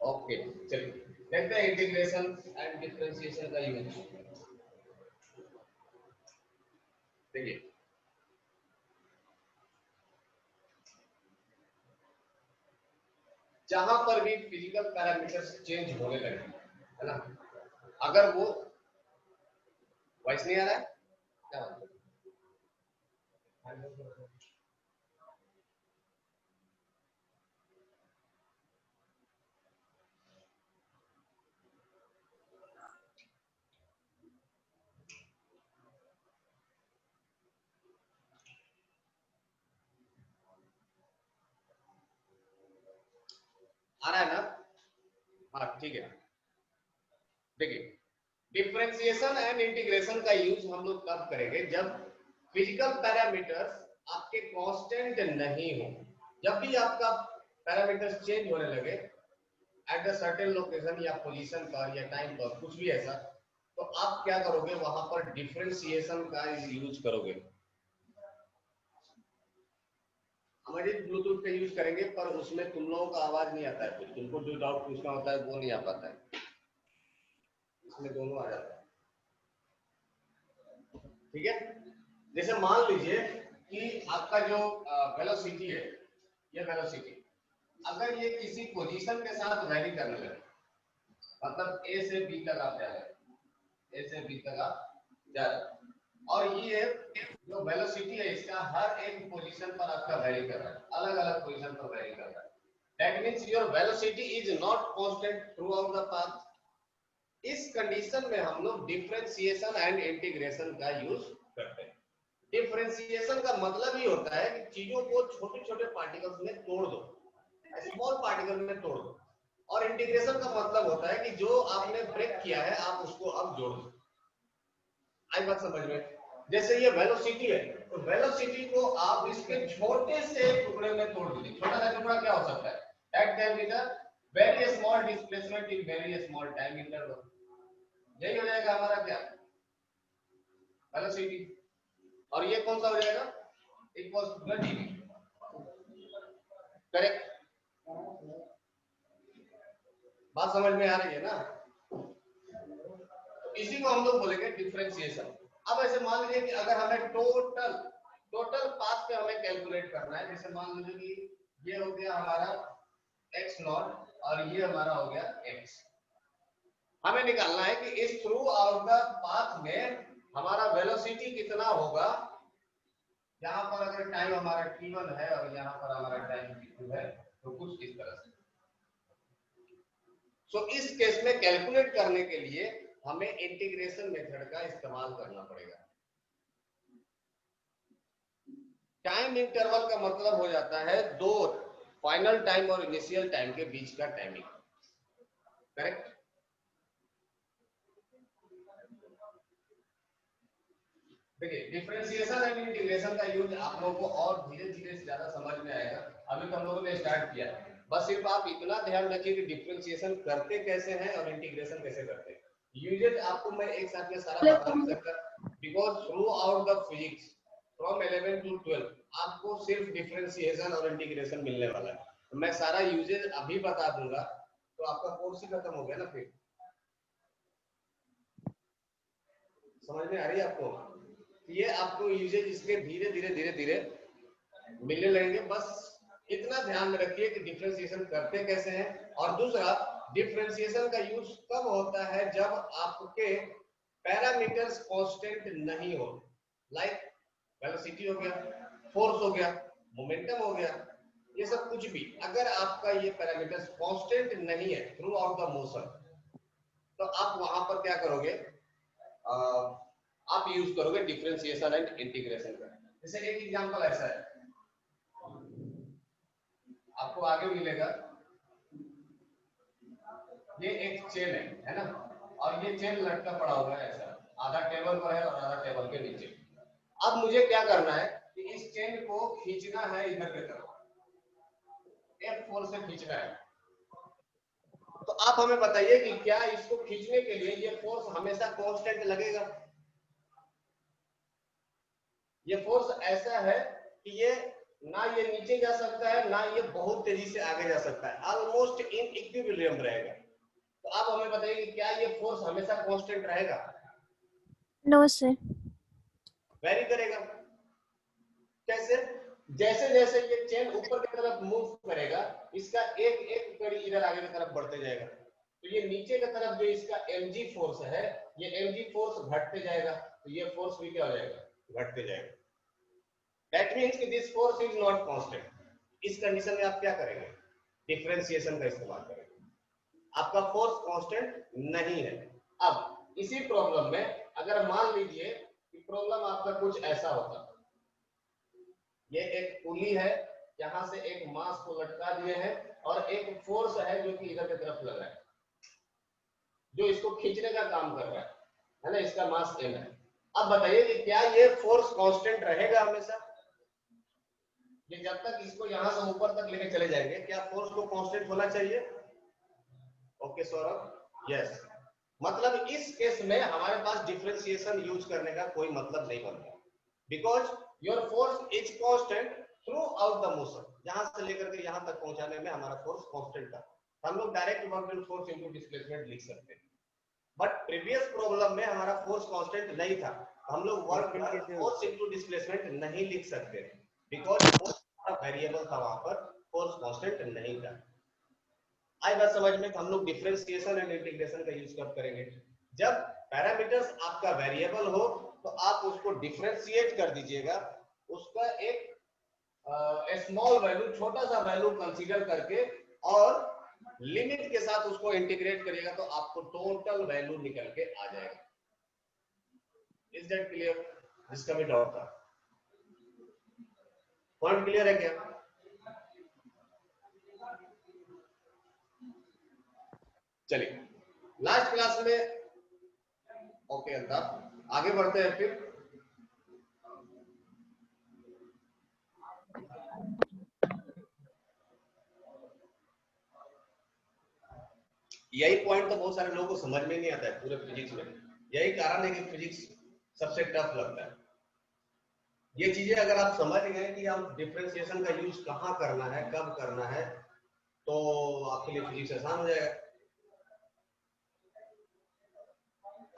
Okay, चलिए देखते हैं इंटीग्रेशन एंड डिफरेंशिएशन का यूज। देखिए, जहां पर भी फिजिकल पैरामीटर्स चेंज होने लगे, है ना, अगर वो वॉइस नहीं आ रहा है क्या बात है? आ रहा है ना? हाँ ठीक है। देखिए, डिफरेंशिएशन एंड इंटीग्रेशन का यूज हम लोग तब करेंगे जब फिजिकल पैरामीटर्स आपके कांस्टेंट नहीं हो। जब भी आपका पैरामीटर्स चेंज होने लगे एट अ सर्टेन लोकेशन या पोजीशन पर या टाइम पर, कुछ भी ऐसा, तो आप क्या करोगे, वहां पर डिफरेंशिएशन का यूज करोगे। हमारे ब्लूटूथ का यूज करेंगे, पर उसमें तुम लोगों का आवाज नहीं आता है, कुछ तुमको जो डाउट पूछना होता है वो नहीं आ पाता है, इसमें दोनों आ जाता है। ठीक है, जैसे मान लीजिए कि आपका जो वेलोसिटी है, ये वेलोसिटी अगर ये किसी पोजीशन के साथ वैरी करने लगे, मतलब ए से बी तक आप जा रहे हैं, ए से बी तक आप जा रहे हैं, और ये जो वेलोसिटी है इसका हर एक पोजीशन पर आपका वैरी कर रहा है, अलग अलग पोजीशन पर वैरी कर रहा है। That means your velocity is not constant through out the path. इस कंडीशन में हम लोग डिफरेंशिएशन एंड इंटीग्रेशन का यूज करते हैं। डिफरेंशिएशन का मतलब ही होता है कि चीजों को छोटे छोटे पार्टिकल्स में तोड़ दो, स्मॉल पार्टिकल में तोड़ दो। और इंटीग्रेशन का मतलब होता है कि जो आपने ब्रेक किया है आप उसको अब जोड़ दो। आई बात समझ में? जैसे ये वेलोसिटी है, तो वेलोसिटी को आप इसके छोटे से टुकड़े में तोड़ दीजिए। छोटा सा टुकड़ा क्या हो सकता है? That can be the very small displacement in very small time interval. यही हो जाएगा हमारा क्या, वेलोसिटी। और ये कौन सा हो जाएगा, equals to the dv. Correct, बात समझ में आ रही है ना? तो इसी को हम लोग बोलेंगे डिफरेंशिएशन। अब ऐसे मान लीजिए कि अगर हमें टोटल टोटल पाथ पे हमें कैलकुलेट करना है, जैसे मान लीजिए कि ये हो गया हमारा x नॉट और ये हमारा हो गया x। हमें निकालना है कि इस थ्रू आउट द पाथ में हमारा वेलोसिटी कितना होगा। यहाँ पर अगर टाइम हमारा t1 है और यहाँ पर हमारा टाइम t2 है, तो कुछ इस तरह से। सो इस केस में कैलकुलेट करने के लिए हमें इंटीग्रेशन मेथड का इस्तेमाल करना पड़ेगा। टाइम इंटरवल का मतलब हो जाता है दो फाइनल टाइम और इनिशियल टाइम के बीच का टाइमिंग। करेक्ट? देखिए, डिफरेंशिएशन एंड इंटीग्रेशन का यूज आप लोगों को और धीरे धीरे ज्यादा समझ में आएगा। अभी तो हम लोगों ने स्टार्ट किया, बस सिर्फ आप इतना ध्यान रखिए कि डिफरेंशिएशन करते कैसे हैं और इंटीग्रेशन कैसे करते हैं। यूजेज आपको मैं एक साथ में सारा बता नहीं सकता, because throughout the physics from 11 to 12 आपको सिर्फ डिफरेंशिएशन और इंटीग्रेशन मिलने वाला है। तो मैं सारा यूजेज अभी बता दूंगा तो आपका कोर्स ही खत्म हो गया ना। फिर समझ में आ रही है आपको? ये आपको यूजेज इसके धीरे धीरे धीरे धीरे मिलने लगेंगे। बस इतना ध्यान में रखिए कि डिफरेंशिएशन करते कैसे हैं। और दूसरा, डिफरेंशिएशन का यूज कब होता है, जब आपके पैरामीटर्स कांस्टेंट नहीं हो। लाइक वेलोसिटी हो गया, फोर्स हो गया, मोमेंटम हो गया, ये सब कुछ भी अगर आपका ये पैरामीटर्स कांस्टेंट नहीं है थ्रू आउट द मोशन, तो आप वहां पर क्या करोगे, आप यूज करोगे डिफरेंशिएशन एंड इंटीग्रेशन का। जैसे एक एग्जांपल ऐसा है, आपको आगे मिलेगा, ये एक चेन है ना, और ये चेन लटका पड़ा हुआ है ऐसा, आधा टेबल पर है और आधा टेबल के नीचे। अब मुझे क्या करना है कि इस चेन को खींचना है इधर की तरफ, F4 से खींचना है। तो आप हमें बताइए कि क्या इसको खींचने के लिए ये फोर्स हमेशा कांस्टेंट लगेगा? ये फोर्स ऐसा है कि ये ना ये नीचे जा सकता है ना ये बहुत तेजी से आगे जा सकता है, ऑलमोस्ट इन इक्विलिब्रियम रहेगा। तो आप हमें बताइए कि क्या ये फोर्स हमेशा कांस्टेंट रहेगा? No sir. वेरी करेगा। कैसे? जैसे जैसे ये चेन ऊपर की तरफ मूव करेगा, इसका एक एक कड़ी इधर आगे की तरफ बढ़ते जाएगा, तो ये नीचे की तरफ जो इसका mg फोर्स है, ये mg फोर्स घटते जाएगा, तो ये फोर्स भी क्या हो जाएगा? घटते जाएगा। दैट मींस कि this force is not constant. इस कंडीशन में आप क्या करेंगे? डिफरेंशिएशन का इस्तेमाल करेंगे। आपका फोर्स कांस्टेंट नहीं है। अब इसी प्रॉब्लम में अगर मान लीजिए कि प्रॉब्लम आपका कुछ ऐसा होता, ये एक पुली है, यहां से एक मास को लटका दिए हैं और एक फोर्स है जो कि इधर की तरफ लगा है, जो इसको खींचने का काम कर रहा है ना, इसका मास m है। अब बताइए कि क्या ये फोर्स कांस्टेंट रहेगा हमेशा? ये जब तक इसको यहां से ऊपर तक लेके चले जाएंगे, क्या फोर्स को कांस्टेंट होना चाहिए? Okay Saurabh, yes. मतलब इस केस में हमारे पास डिफरेंशिएशन यूज करने का कोई मतलब नहीं बनता, because your force is constant through out the motion. यहां से लेकर के यहां तक पहुंचाने में हमारा फोर्स कांस्टेंट था। हम लोग direct work done force into displacement लिख सकते हैं, बट प्रीवियस प्रॉब्लम में हमारा फोर्स कांस्टेंट नहीं था, हम लोग work done force into displacement नहीं लिख सकते बिकॉज फोर्स वेरिएबल था, वहां पर फोर्स कांस्टेंट नहीं था। आई बात समझ में? हम लोग डिफरेंशिएशन एंड इंटीग्रेशन का यूज कब करेंगे? जब पैरामीटर्स आपका वेरिएबल हो तो आप उसको डिफरेंशिएट कर दीजिएगा, उसका एक स्मॉल वैल्यू, छोटा सा वैल्यू कंसीडर करके और लिमिट के साथ उसको इंटीग्रेट करिएगा तो आपको टोटल वैल्यू निकल के आ जाएगा। Is that clear? जिसका भी डाउट था, पॉइंट क्लियर है क्या? चलिए लास्ट क्लास में, ओके अल्ताफ, आगे बढ़ते हैं फिर। यही पॉइंट तो बहुत सारे लोगों को समझ में नहीं आता है पूरे फिजिक्स में, यही कारण है कि फिजिक्स सबसे टफ लगता है। ये चीजें अगर आप समझ गए कि आप डिफरेंशिएशन का यूज कहाँ करना है, कब करना है, तो आपके लिए फिजिक्स आसान हो जाएगा।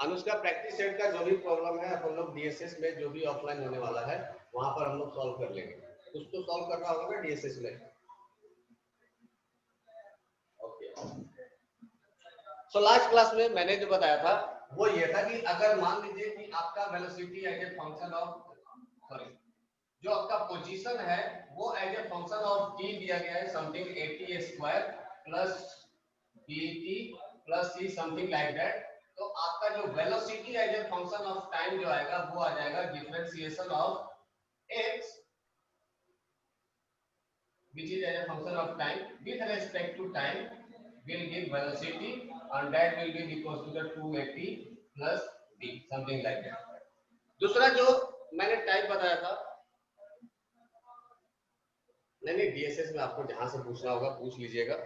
अनुष्का, प्रैक्टिस सेट का जो भी प्रॉब्लम है अपन लोग डीएसएस में जो भी ऑफलाइन होने वाला है वहां पर हम लोग सॉल्व कर लेंगे। कुछ तो सॉल्व करना होगा ना डीएसएस में। ओके, सो लास्ट क्लास में मैंने जो बताया था वो ये था कि अगर मान लीजिए कि आपका velocity as a function of, sorry, जो आपका पोजीशन है वो as a function of t दिया गया है, something 80 square plus dt plus c, something like that. तो आपका जो velocity as a function of time जो आएगा वो आ जाएगा differentiation of x which is as a function of time with respect to time will give velocity and that will be equals to the 280 plus d, something like that। दूसरा जो मैंने type बताया था, नहीं डीएसएस में आपको जहां से पूछना होगा पूछ लीजिएगा।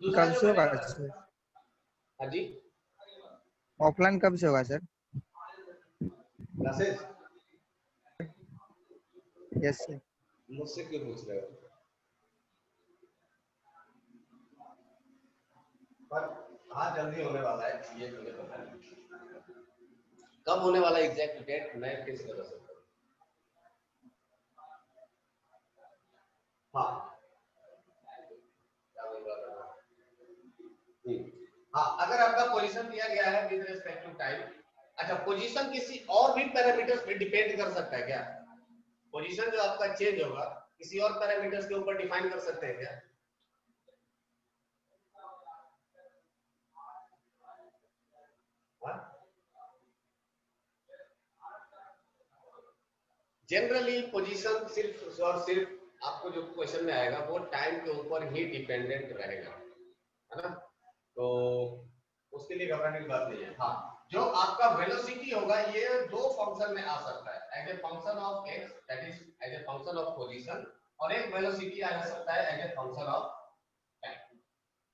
दूसरा जो मैंने बताया, हाँ जी, ऑफलाइन कब से होगा सर? क्लासेस? Yes sir. मुझसे क्यों पूछ रहे हो? पर हाँ जल्दी होने वाला है, ये मुझे पता नहीं कब होने वाला है, एग्जैक्ट डेट मैं कैसे बता सकता हूँ? हाँ हाँ, अगर आपका पोजीशन दिया गया है विद रिस्पेक्ट टू टाइम, अच्छा पोजीशन किसी और भी पैरामीटर्स पे डिपेंड कर सकता है क्या? पोजीशन जो आपका चेंज होगा किसी और पैरामीटर्स के ऊपर डिफाइन कर सकते हैं क्या? जनरली पोजीशन सिर्फ और सिर्फ आपको जो क्वेश्चन में आएगा वो टाइम के ऊपर ही डिपेंडेंट रहेगा, है ना? तो उसके लिए घबराने की बात नहीं है। हाँ, जो आपका वेलोसिटी होगा ये दो फंक्शन में आ सकता है, as a function of x that is as a function of position, और एक वेलोसिटी आ सकता है as a function of time.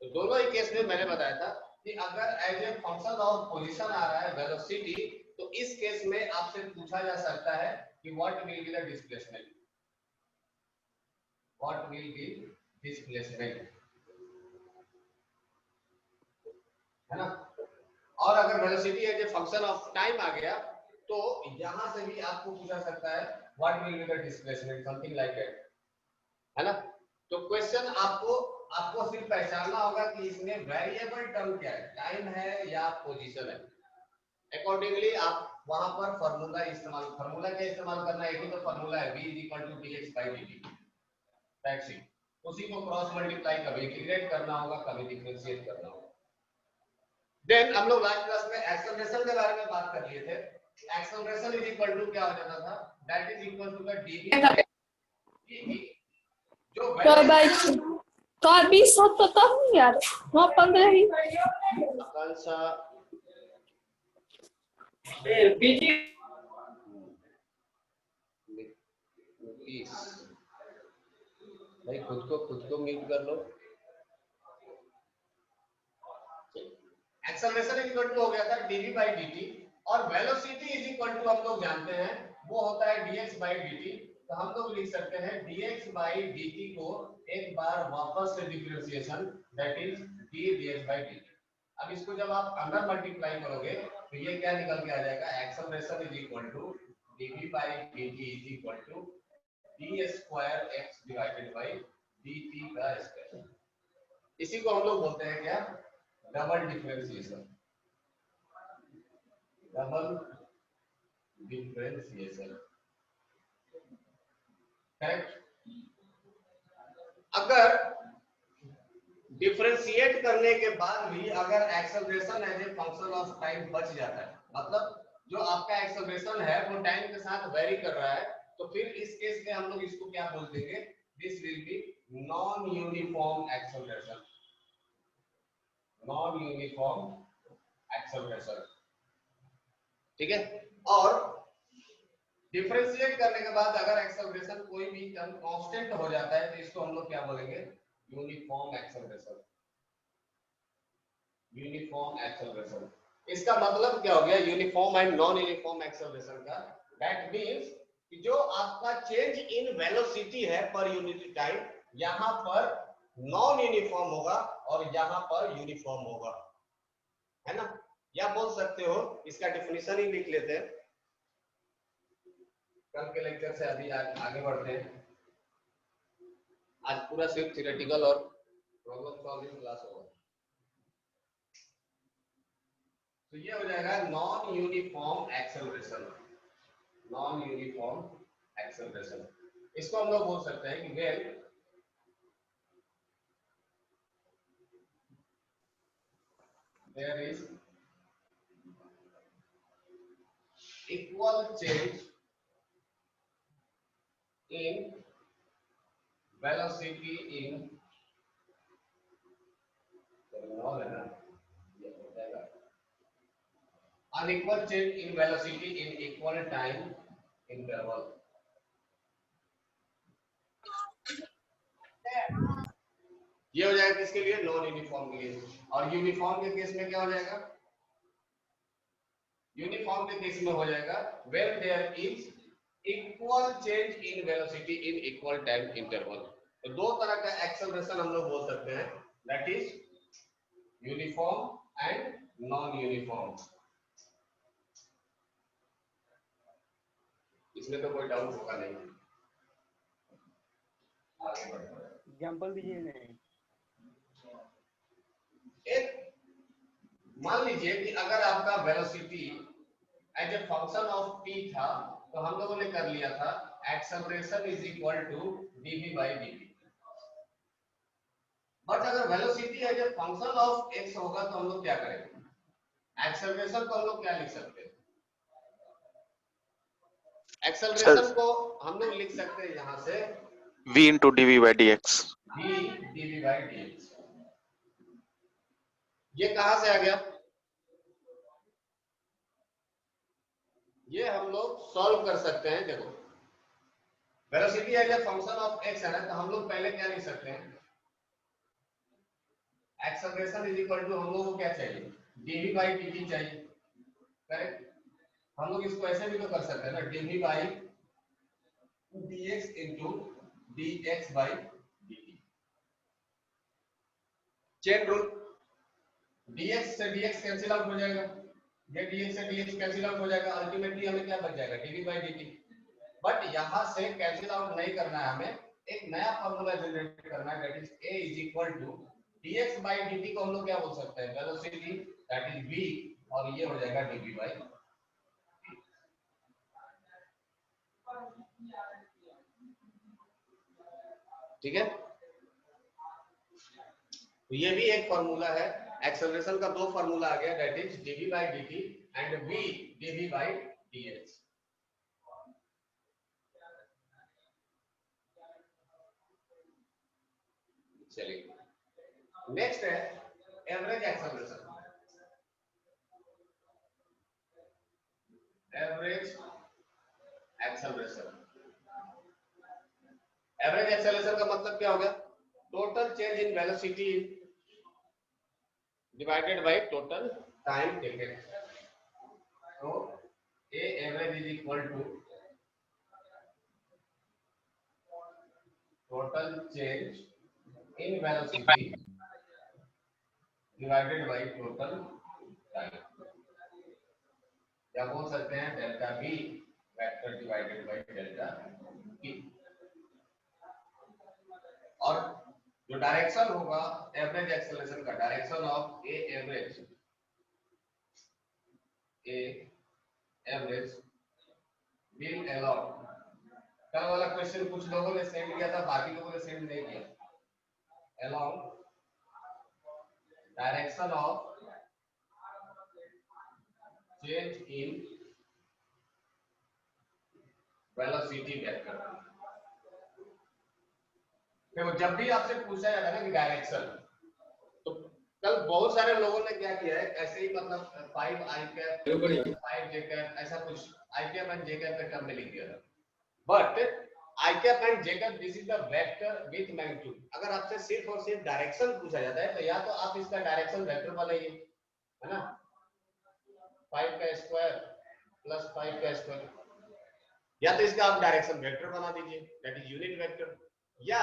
तो दोनों ही केस में मैंने बताया था कि अगर as a function of position आ रहा है वेलोसिटी, तो इस केस में आपसे पूछा जा सकता है कि what will be the displacement, what will be displacement, है ना। और अगर velocity as a function of time आ गया तो यहां से भी आपको पूछा सकता है what will be the displacement, something like that, है ना। तो क्वेश्चन आपको आपको सिर्फ पहचानना होगा कि इसमें वेरिएबल टर्म क्या है, टाइम है या पोजीशन है। अकॉर्डिंगली आप वहां पर फार्मूला क्या इस्तेमाल करना है, एक ही तो फार्मूला है, v = dx/dt, दैट्स इट। उसी को क्रॉस मल्टीप्लाई कभी इंटीग्रेट करना होगा, कभी डिफरेंशिएट करना होगा। देन हम लोग लास्ट क्लास में एक्सेलरेशन के बारे में बात कर लिए थे। एक्सेलरेशन इज इक्वल टू क्या हो जाता था, that is equal to the dv/dt, जो तो अभी 7 तो कम नहीं यार, वहाँ 15 ही। आकांक्षा भाई खुद को म्यूट कर लो। एक्सेलरेशन इज इक्वल टू हो गया था dv/dt, और वेलोसिटी इज इक्वल टू हम लोग जानते हैं वो होता है dx/dt। तो हम लोग लिख सकते हैं dx/dt को एक बार वापस से डिफरेंशिएशन, दैट इज dx/dt। अब इसको जब आप अंदर मल्टीप्लाई करोगे तो ये क्या निकल के आ जाएगा, acceleration is equal to dv/dt is equal to d²x divided by dt का स्क्वायर। इसी को हम लोग बोलते हैं क्या, double differentiation, double differentiation, correct. अगर डिफरेंशिएट करने के बाद भी अगर acceleration as a function of time बच जाता है, मतलब जो आपका एक्सेलरेशन है वो टाइम के साथ वेरी कर रहा है, तो फिर इस केस में हम लोग इसको क्या बोल देंगे, this will be non uniform acceleration, non uniform acceleration, ठीक है। और डिफरेंशिएट करने के बाद अगर एक्सेलरेशन कोई भी टर्म कांस्टेंट हो जाता है तो इसको हम लोग क्या बोलेंगे, यूनिफॉर्म एक्सेलरेशन, यूनिफॉर्म एक्सेलरेशन। इसका मतलब क्या हो गया uniform and non uniform acceleration का, दैट मींस कि जो आपका चेंज इन वेलोसिटी है पर यूनिट टाइम, यहां पर नॉन यूनिफॉर्म होगा और यहां पर यूनिफॉर्म होगा, है ना। या बोल सकते हो, इसका डेफिनेशन ही लिख लेते हैं, कल के लेक्चर से अभी आगे बढ़ते हैं। आज पूरा सिर्फ थ्योरेटिकल और प्रॉब्लम सॉल्विंग क्लास होगा। तो ये हो जाएगा non uniform acceleration, non uniform acceleration. इसको हम लोग बोल सकते हैं कि when there is equal change in velocity in unequal change in velocity in equal time interval। ये हो जाएगा किसके लिए, नॉन यूनिफॉर्म के लिए। और यूनिफॉर्म के केस में क्या हो जाएगा, यूनिफॉर्म के केस में हो जाएगा when there is equal change in velocity in equal time interval। तो दो तरह का एक्सेलरेशन हम लोग बोल सकते हैं, that is uniform and non uniform. इसमें तो कोई डाउट होगा नहीं, आगे बढ़ते हैं। एग्जांपल दीजिए। नहीं, एक मान लीजिए कि अगर आपका velocity as a function of t था, तो हम लोगों ने कर लिया था acceleration is equal to dv/dt। But अगर velocity as a function of x होगा तो हम लोग क्या करेंगे, एक्सेलरेशन को हम लोग क्या लिख सकते हैं, एक्सेलरेशन को हम लोग लिख सकते हैं यहां से v into dv/dx। v dv/dx। ये कहां से आ गया, ये हम लोग सॉल्व कर सकते हैं। देखो velocity as a function of x है ना, तो हम लोग पहले क्या लिख सकते हैं, एक्सेलरेशन इज इक्वल टू हम लोग को क्या चाहिए, dv/dt चाहिए, करेक्ट। हम लोग इसको ऐसे भी तो कर सकते हैं ना, dv/dt dx into dx by dt। Chain rule, dx से dx कैंसिल आउट हो जाएगा, ये dx से dx कैंसिल आउट हो जाएगा, अल्टीमेटली हमें क्या बच जाएगा, dv by dt। बट यहां से कैंसिल आउट नहीं करना है, हमें एक नया फॉर्मूला जनरेट करना है, that is a is equal to dx by dt को हम लोग क्या बोल सकते हैं, वेलोसिटी, दैट इज v, और ये हो जाएगा dv by। ठीक है, तो ये भी एक फॉर्मूला है, एक्सेलरेशन का दो फॉर्मूला आ गया, that is dv by dt and v dv by dx। चलिए नेक्स्ट है average acceleration. Average acceleration, average acceleration का मतलब क्या हो गया, total change in velocity divided by total time taken. तो a average is equal to total change in velocity divided by total time, या बोल सकते हैं delta v vector divided by delta t। और जो डायरेक्शन होगा एवरेज एक्सेलरेशन का, direction of a average will a lot, कल वाला क्वेश्चन कुछ लोगों ने सेंड किया था, बाकी लोगों ने सेंड नहीं किया, along direction of change in velocity vector। देखो जब भी आपसे पूछा जाता है ना कि डायरेक्शन, तो कल बहुत सारे लोगों ने क्या किया है, ऐसे ही मतलब 5 i कैप 5 j कैप ऐसा कुछ i cap and j cap का टर्म में लिख दिया था, but i cap and j cap this is the vector with magnitude. अगर आपसे सिर्फ और सिर्फ डायरेक्शन पूछा जाता है तो या तो आप इसका डायरेक्शन वेक्टर बनाइए, है ना, 5 का स्क्वायर प्लस 5 का स्क्वायर, या तो इसका आप डायरेक्शन वेक्टर बना दीजिए, दैट इज यूनिट वेक्टर, या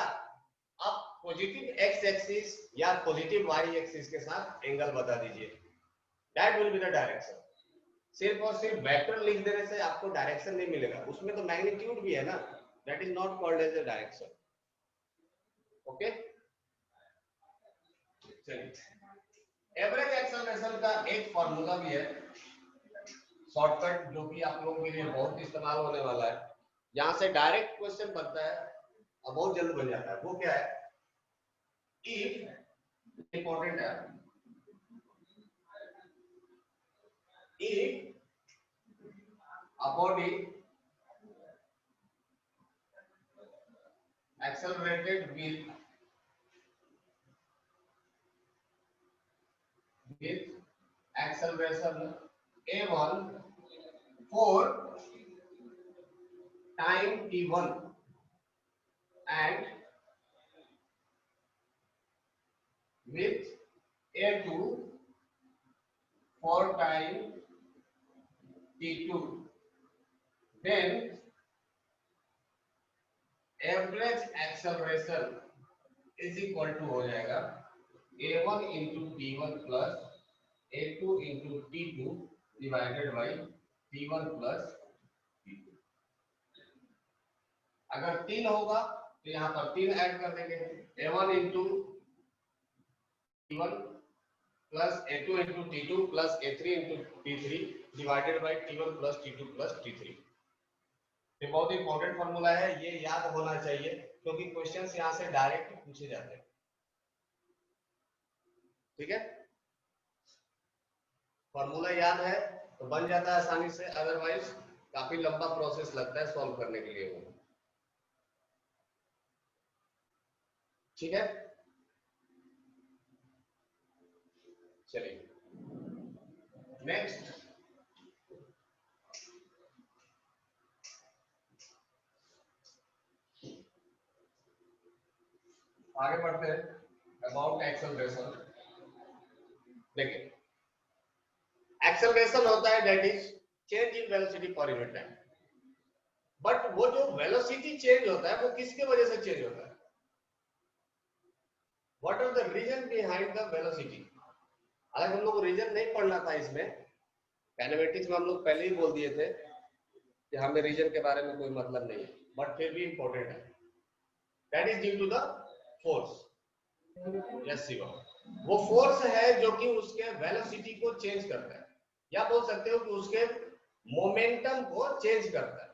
आप पॉजिटिव x एक्सिस या पॉजिटिव y एक्सिस के साथ एंगल बता दीजिए, that will be the direction. सिर्फ और सिर्फ वेक्टर लिख देने से आपको डायरेक्शन नहीं मिलेगा, उसमें तो मैग्नीट्यूड भी है ना, that is not called as a direction. Okay, चलिए एवरेज एक्सेलरेशन का एक फॉर्मूला भी है शॉर्टकट, जो कि आप लोगों के लिए बहुत इस्तेमाल होने वाला है, यहां से डायरेक्ट क्वेश्चन बनता है और बहुत जल्द बन जाता है। वो क्या है, इफ इंपॉर्टेंट है, if a body accelerated with acceleration a1 for time t1 and with a2 for time t2, then average acceleration is equal to हो जाएगा a1 into t1 plus a2 into t2 divided by t1 plus t2। अगर 3 होगा तो यहाँ पर 3 add कर देंगे, a1 into t1 plus a2 into t2 plus a3 into t3 divided by t1 plus t2 plus t3। ये बहुत important formula है, ये याद होना चाहिए क्योंकि क्वेश्चंस यहाँ से डायरेक्ट पूछे जाते हैं। ठीक है, फॉर्मूला याद है तो बन जाता है आसानी से, अदरवाइज काफी लंबा प्रोसेस लगता है सॉल्व करने के लिए वो। ठीक है, चलिए नेक्स्ट आगे बढ़ते हैं अबाउट एक्सेलरेशन। देखिए एक्सेलरेशन होता है that is change in velocity per unit time, but वो जो वेलोसिटी चेंज होता है वो किसके वजह से चेंज होता है? What are the reason behind the velocity? हालांकि हम लोग को रीजन नहीं पढ़ना था इसमें, काइनेमेटिक्स में हम लोग पहले ही बोल दिए थे कि हमें रीजन के बारे में कोई मतलब नहीं है, बट फिर भी इंपॉर्टेंट है। That is due to the force. Yes Shiva, वो फोर्स है जो कि उसके वेलोसिटी को चेंज करता है, या बोल सकते हो कि उसके मोमेंटम को चेंज करता है।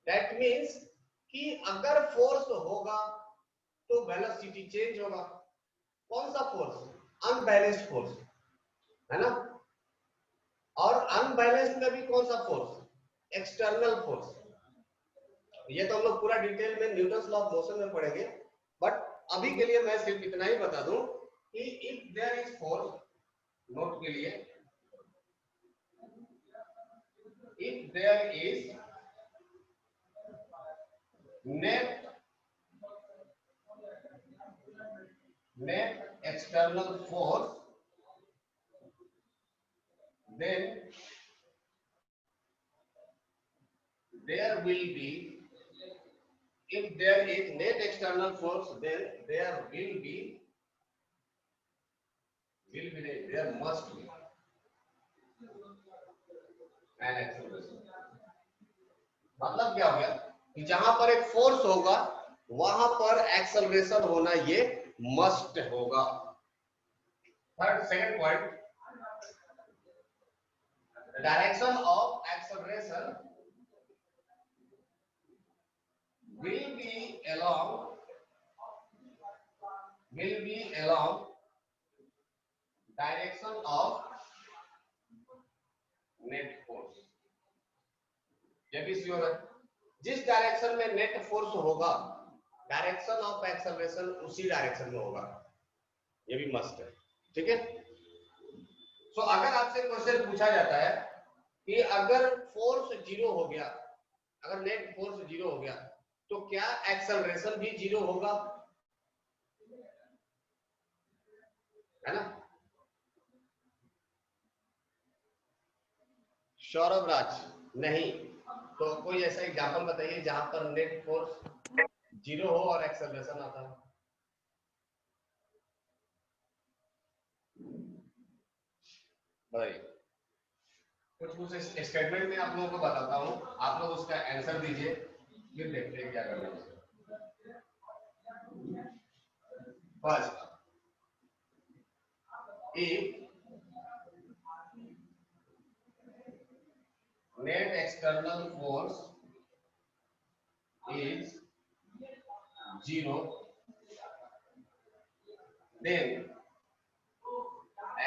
दैट मीन्स कि अगर फोर्स होगा तो वेलोसिटी चेंज होगा। कौन सा फोर्स? अनबैलेंस्ड फोर्स, है ना। और अनबैलेंस्ड में भी कौन सा फोर्स? External force. ये तो हम लोग पूरा डिटेल में न्यूटन्स लॉ ऑफ मोशन में पढ़ेंगे, बट अभी के लिए मैं सिर्फ इतना ही बता दूं कि if there is force, note के लिए, if there is net external force, then there will be, if there is net external force, then there will be there must be an acceleration। मतलब क्या हो गया कि जहां पर एक फोर्स होगा वहां पर एक्सेलरेशन होना ये मस्ट होगा। Third second point, direction of acceleration will be along direction of net force। ये भी श्योर है, जिस डायरेक्शन में नेट फोर्स होगा डायरेक्शन ऑफ एक्सेलरेशन उसी डायरेक्शन में होगा, ये भी मस्ट है। ठीक है। सो अगर आपसे क्वेश्चन पूछा जाता है कि अगर फोर्स जीरो हो गया, अगर नेट फोर्स जीरो हो गया तो क्या एक्सेलरेशन भी जीरो होगा, है ना। सौरभ राज, नहीं। तो कोई ऐसा एग्जांपल बताइए जहां पर नेट फोर्स जीरो हो और एक्सेलरेशन आता हो। बताइए। कुछ स्टेटमेंट में आप लोगों को बताता हूं, आप लोग उसका आंसर दीजिए, फिर देखते हैं क्या करना है। First, if net external force is zero, then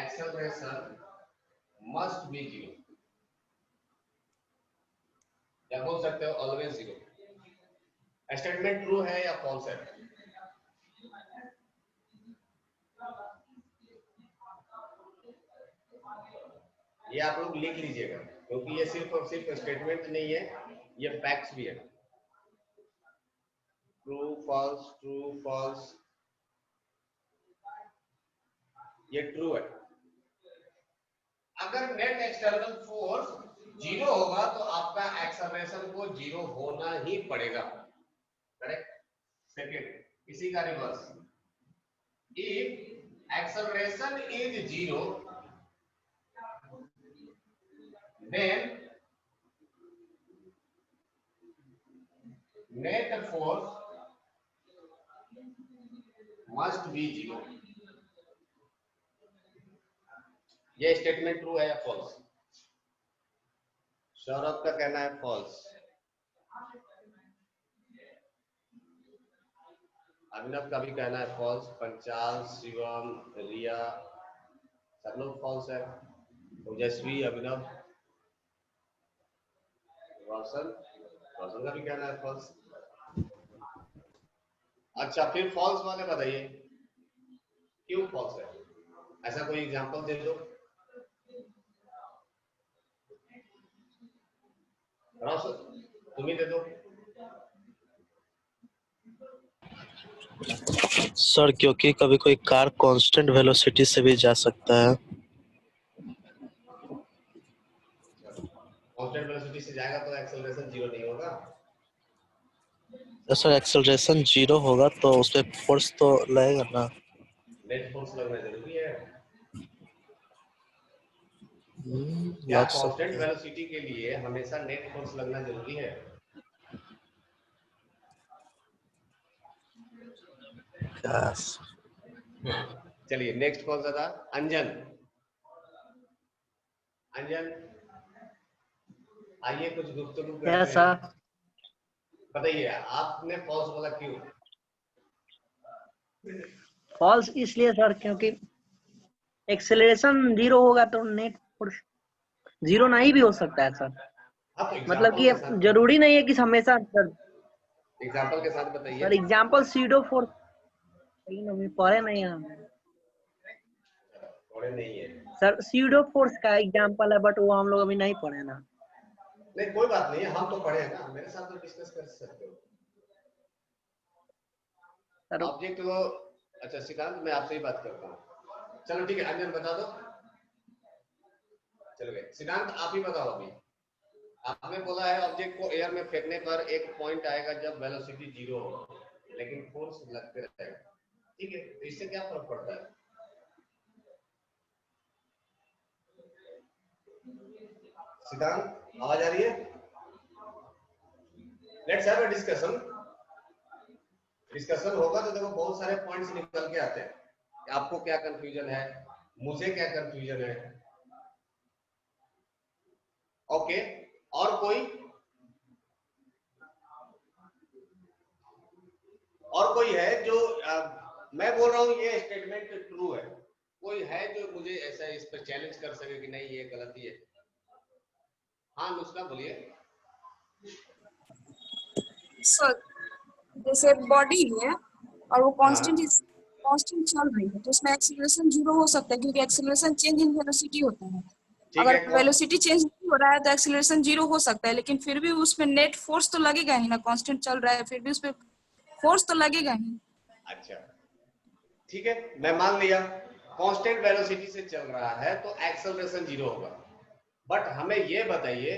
acceleration must be zero, या बोल सकते हो ऑलवेज जीरो। स्टेटमेंट ट्रू है या फॉल्स है? ये आप लोग लिख लीजिएगा, क्योंकि ये सिर्फ और सिर्फ स्टेटमेंट नहीं है, ये फैक्ट्स भी है। ट्रू फॉल्स, ट्रू फॉल्स, ये ट्रू है। अगर नेट एक्सटर्नल फोर्स जीरो होगा तो आपका एक्सेलरेशन को जीरो होना ही पड़ेगा, करेक्ट। सेकेंड, इसी का reverse, if acceleration is zero then net force must be zero। ये स्टेटमेंट ट्रू है या फॉल्स? सौरभ का कहना है फॉल्स, अभिनव का भी कहना है फॉल्स, पंचाल, शिवम, रिया, सब लोग फॉल्स है। ओजस्वी, अभिनव, रोशन का भी कहना है फॉल्स। अच्छा, फिर फॉल्स वाले बताइए क्यों फॉल्स है, ऐसा कोई एग्जांपल दे दो। रोशन, तुम ही दे दो। सर क्योंकि कभी कोई कार कांस्टेंट वेलोसिटी से भी जा सकता है। कांस्टेंट वेलोसिटी से जाएगा तो एक्सेलरेशन जीरो नहीं होगा। सर एक्सेलरेशन 0 होगा तो उस पे फोर्स तो लगेगा ना। नेट फोर्स लगना जरूरी है या लग कांस्टेंट सकता है। वेलोसिटी के लिए हमेशा नेट फोर्स लगना जरूरी है? Yes. चलिए नेक्स्ट कौन सा था? अंजन। अंजन आइए कुछ गुफ्तगू करते हैं। बताइए आपने फॉल्स बोला क्यों? फॉल्स इसलिए सर क्योंकि एक्सेलरेशन 0 होगा तो नेट फोर्स 0 नहीं भी हो सकता है सर। आप मतलब कि एग्जांपल के साथ जरूरी नहीं है कि हमेशा सर। एग्जांपल के साथ बताइए। सर एग्जांपल सीडो फोर्स नहीं पढ़े नहीं है थोड़े नहीं है सर। सीडो फोर्स का एग्जांपल है बट वो हम लोग अभी नहीं पढ़े ना। नहीं कोई बात नहीं है, हम तो पढ़े हैं ना, मेरे साथ तो डिस्कस कर सकते हो सर ऑब्जेक्ट को। अच्छा श्रीकांत मैं आपसे ही बात करता हूँ। चलो ठीक है अंजन बता दो। चलो गए श्रीकांत आप ही बताओ। अभी आपने बोला है ऑब्जेक्ट को एयर में फेंकने पर एक पॉइंट आएगा जब वेलोसिटी 0 होगा लेकिन फोर्स लगते रहेगा। ठीक है तो इससे क्या फर्क पड़ता है? श्रीकांत आवाज आ रही है? Let's have a discussion. Discussion होगा तो देखो बहुत सारे पॉइंट्स निकल के आते हैं। आपको क्या कंफ्यूजन है, मुझे क्या कंफ्यूजन है। ओके और कोई है जो मैं बोल रहा हूं ये स्टेटमेंट ट्रू है, कोई है जो मुझे ऐसा इस पर चैलेंज कर सके कि नहीं ये गलती है? हाँ नुस्खा बोलिए। सर जैसे बॉडी है और वो कांस्टेंट चल रही है तो उसमें एक्सीलरेशन 0 हो सकता है क्योंकि एक्सीलरेशन चेंज इन वेलोसिटी होता है। ठीक अगर है वेलोसिटी चेंज नहीं हो रहा है तो एक्सीलरेशन 0 हो सकता है लेकिन फिर भी उसमें नेट फोर्स तो लगेगा ही ना। कांस्टेंट चल रहा है फिर भी उसपे फोर्स तो लगेगा ही। अच्छा ठीक है मैं मान लिया कांस्टेंट वेलोसिटी से चल रहा है तो एक्सेलरेशन 0 होगा। बट हमें ये बताइए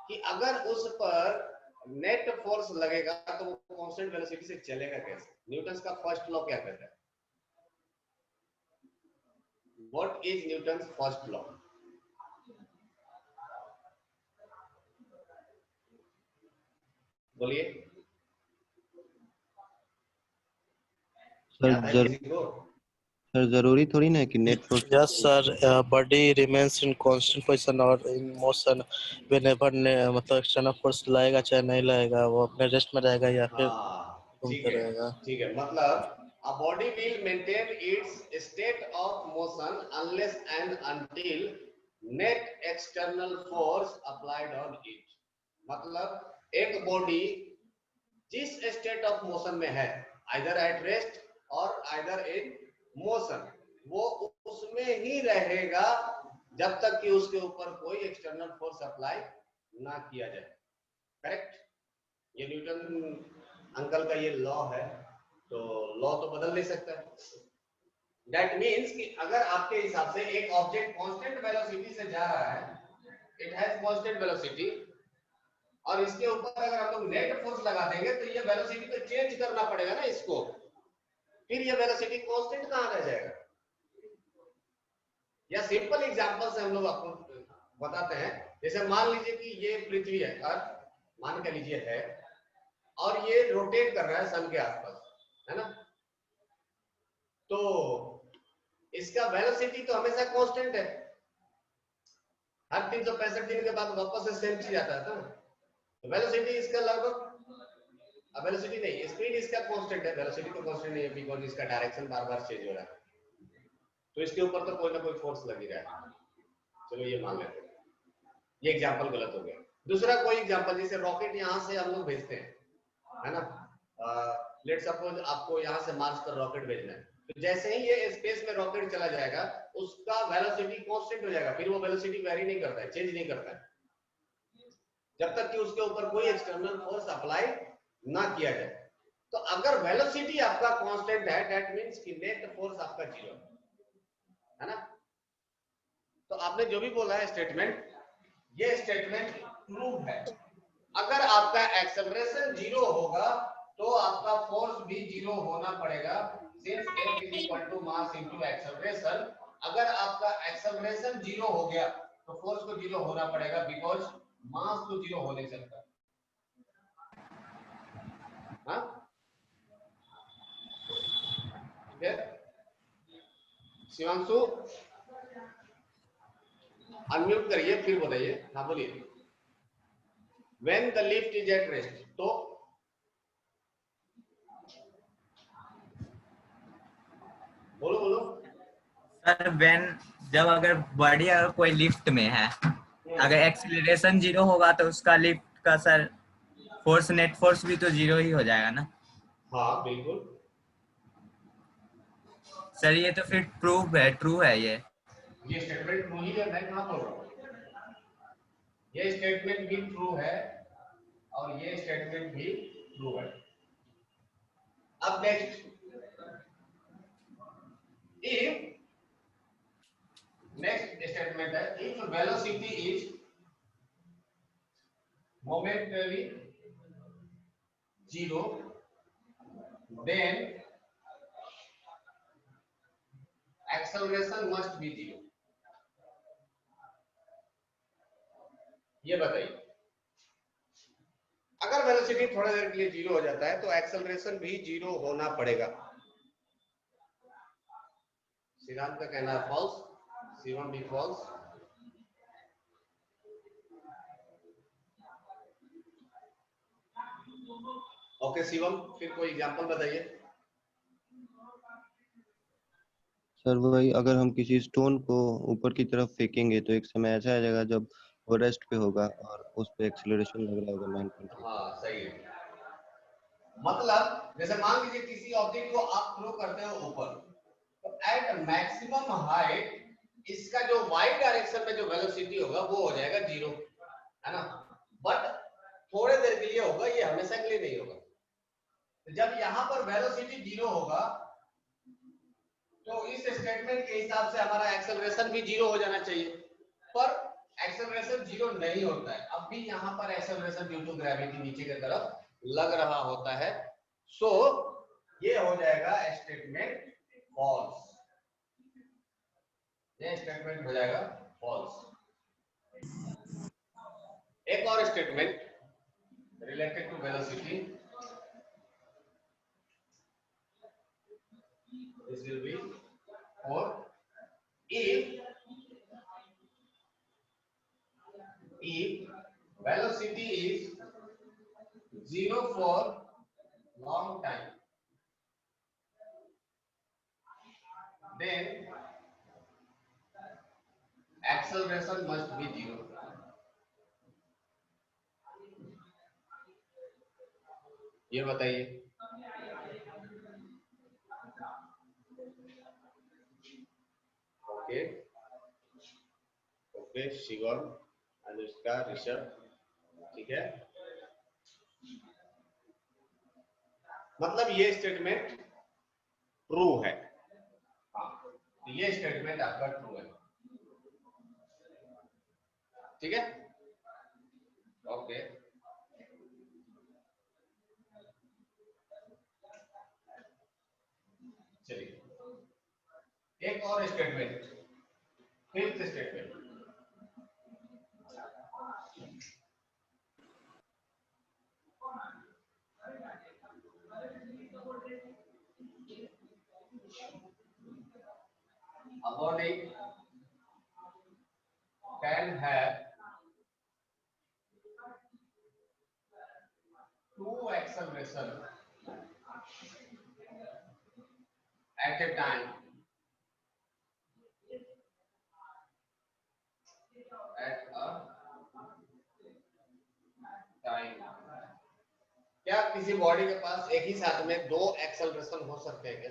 कि अगर उस पर नेट फोर्स लगेगा तो वो कांस्टेंट वेलोसिटी से चलेगा कैसे? न्यूटन का फर्स्ट लॉ क्या कहता है? What is Newton first law? बोलिए। याद है किसी को? सर जरूरी थोड़ी ना है कि net force. Yes, sir. Body remains in constant position or in motion whenever मतलब एक्सटर्नल फोर्स लगेगा चाहे नहीं लगेगा वो अपने रेस्ट में रहेगा या फिर हाँ घूमते रहेगा। ठीक है मतलब a body will maintain its state of motion unless and until net external force applied on it। मतलब एक बॉडी जिस स्टेट ऑफ मोशन में है आइदर एट रेस्ट और आइदर इन मोशन वो उसमें ही रहेगा जब तक कि उसके ऊपर कोई एक्सटर्नल फोर्स अप्लाई ना किया जाए। करेक्ट? ये न्यूटन अंकल का ये लॉ है तो लॉ तो बदल नहीं सकता है। दैट मीन्स कि अगर आपके हिसाब से एक ऑब्जेक्ट कांस्टेंट वेलोसिटी से जा रहा है, इट हैज कांस्टेंट वेलोसिटी, और इसके ऊपर अगर हम लोग नेट फोर्स लगा देंगे तो ये वेलोसिटी को चेंज करना पड़ेगा ना इसको, फिर ये वेलोसिटी कांस्टेंट कहां रह जाएगा? या सिंपल एग्जांपल से हम लोग आपको बताते हैं। जैसे मान लीजिए कि ये पृथ्वी है, अर्थ मान के लीजिए है, और ये रोटेट कर रहा है सन के आसपास, है ना? तो इसका वेलोसिटी तो हमेशा कांस्टेंट है, हर 365 दिन के बाद वापस से सेम चीज आता है ना। तो वेलोसिटी इसका लगभग वेलोसिटी नहीं, स्पीड इसका कांस्टेंट है, वेलोसिटी तो कांस्टेंट नहीं है बिकॉज़ इसका डायरेक्शन बार-बार चेंज हो रहा है, तो इसके ऊपर तो कोई ना कोई फोर्स लग ही रहा है। चलो ये मान लेते हैं, ये एग्जांपल गलत हो गया। दूसरा कोई एग्जांपल, जैसे रॉकेट यहां से हम लोग भेजते हैं, है ना? लेट्स सपोज आपको यहां से मार्स पर रॉकेट भेजना है, तो जैसे ही ये स्पेस में रॉकेट चला जाएगा उसका वेलोसिटी कांस्टेंट हो जाएगा, फिर वो वेलोसिटी वेरी नहीं करता है, चेंज नहीं करता है जब तक कि उसके ऊपर कोई एक्सटर्नल फोर्स अप्लाई ना किया जाए। तो अगर वेलोसिटी आपका कांस्टेंट है दैट मींस कि नेट फोर्स आपका 0 है ना? तो आपने जो भी बोला है स्टेटमेंट, ये स्टेटमेंट ट्रू है। अगर आपका एक्सेलरेशन 0 होगा तो आपका फोर्स भी 0 होना पड़ेगा, since F is equal to mass into acceleration. अगर आपका एक्सेलरेशन 0 हो गया तो फोर्स को 0 होना पड़ेगा, बिकॉज मास तो 0 हो नहीं सकता। हाँ ठीक है। शिवांशु अनम्यूट करिए फिर बताइए। हाँ बोलिए। When the lift is at rest, तो बोलो बोलो। सर व्हेन जब अगर बॉडी अगर कोई लिफ्ट में है, अगर एक्सीलरेशन 0 होगा तो उसका लिफ्ट का सर फोर्स नेट फोर्स भी तो 0 ही हो जाएगा ना। हाँ बिल्कुल। सर ये तो फिर प्रूफ है, ट्रू है ये स्टेटमेंट ट्रू ही है, मैं कहाँ बोल रहा हूँ। ये स्टेटमेंट भी ट्रू है और ये स्टेटमेंट भी ट्रू है। अब नेक्स्ट, इफ नेक्स्ट स्टेटमेंट है, if velocity is momentarily 0 then acceleration must be 0। ये बताइए, अगर वेलोसिटी थोड़ी देर के लिए 0 हो जाता है तो एक्सेलरेशन भी 0 होना पड़ेगा। सिद्धांत का कहना है फॉल्स, शिवम भी फॉल्स। ओके शिवम, फिर कोई एग्जांपल बताइए। सर वही, अगर हम किसी स्टोन को ऊपर की तरफ फेंकेंगे तो एक समय ऐसा आ जाएगा जब वो रेस्ट पे होगा और उस पे एक्सीलरेशन लग रहा होगा 9.8। हाँ सही है। मतलब जैसे मान लीजिए किसी ऑब्जेक्ट को आप थ्रो करते हो ऊपर, तो एट मैक्सिमम हाइट इसका जो y डायरेक्शन में जो वेलोसिटी होगा वो हो जाएगा 0, है ना। बट थोड़े देर के लिए होगा, ये हमेशा के लिए नहीं होगा। तो जब यहाँ पर वेलोसिटी 0 होगा तो इस स्टेटमेंट के हिसाब से हमारा एक्सेलरेशन भी 0 हो जाना चाहिए, पर एक्सेलरेशन 0 नहीं होता है। अब भी यहाँ पर एक्सेलरेशन ड्यू टू ग्रेविटी नीचे की तरफ लग रहा होता है। सो ये हो जाएगा स्टेटमेंट फॉल्स, ये स्टेटमेंट हो जाएगा फॉल्स। एक और statement related to velocity, this will be or if velocity is 0 for long time, then acceleration must be 0। ये बताइए। ओके ओके शिवम, अनुष्का, ऋषभ, ठीक है। मतलब ये स्टेटमेंट ट्रू है। हाँ, तो ये स्टेटमेंट आपका ट्रू है, ठीक है। ओके चलिए, एक और statement, fifth statement. A body can have two acceleration at a time क्या किसी बॉडी के पास एक ही साथ में दो एक्सेलरेशन हो सकते हैं क्या?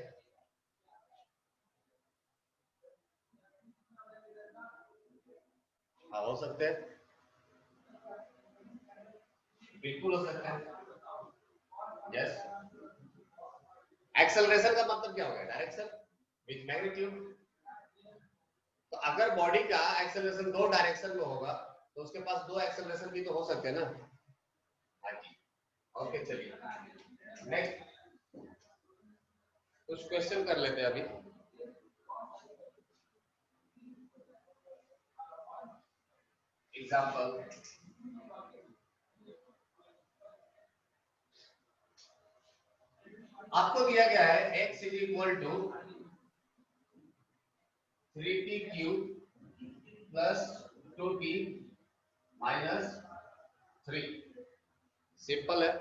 हाँ हो सकते हैं, बिल्कुल हो सकते हैं। यस, एक्सेलरेशन का मतलब क्या होगा? Direction with magnitude. तो अगर बॉडी का एक्सेलरेशन दो डायरेक्शन में होगा तो उसके पास दो एक्सेलरेशन भी तो हो सकते हैं ना। हाँ जी, ओके चलिए। नेक्स्ट कुछ क्वेश्चन कर लेते हैं अभी। एग्जाम्पल, आपको दिया गया है x is equal to 3t cube plus 2t minus 3। Simple है।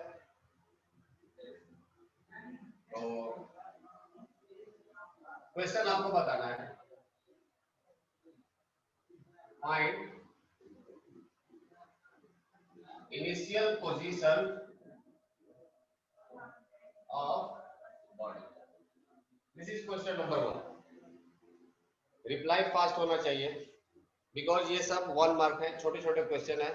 तो क्वेश्चन आपको बताना है, find initial position of body. This is question number 1। Reply fast होना चाहिए बिकॉज ये सब 1 मार्क है, छोटे छोटे क्वेश्चन है।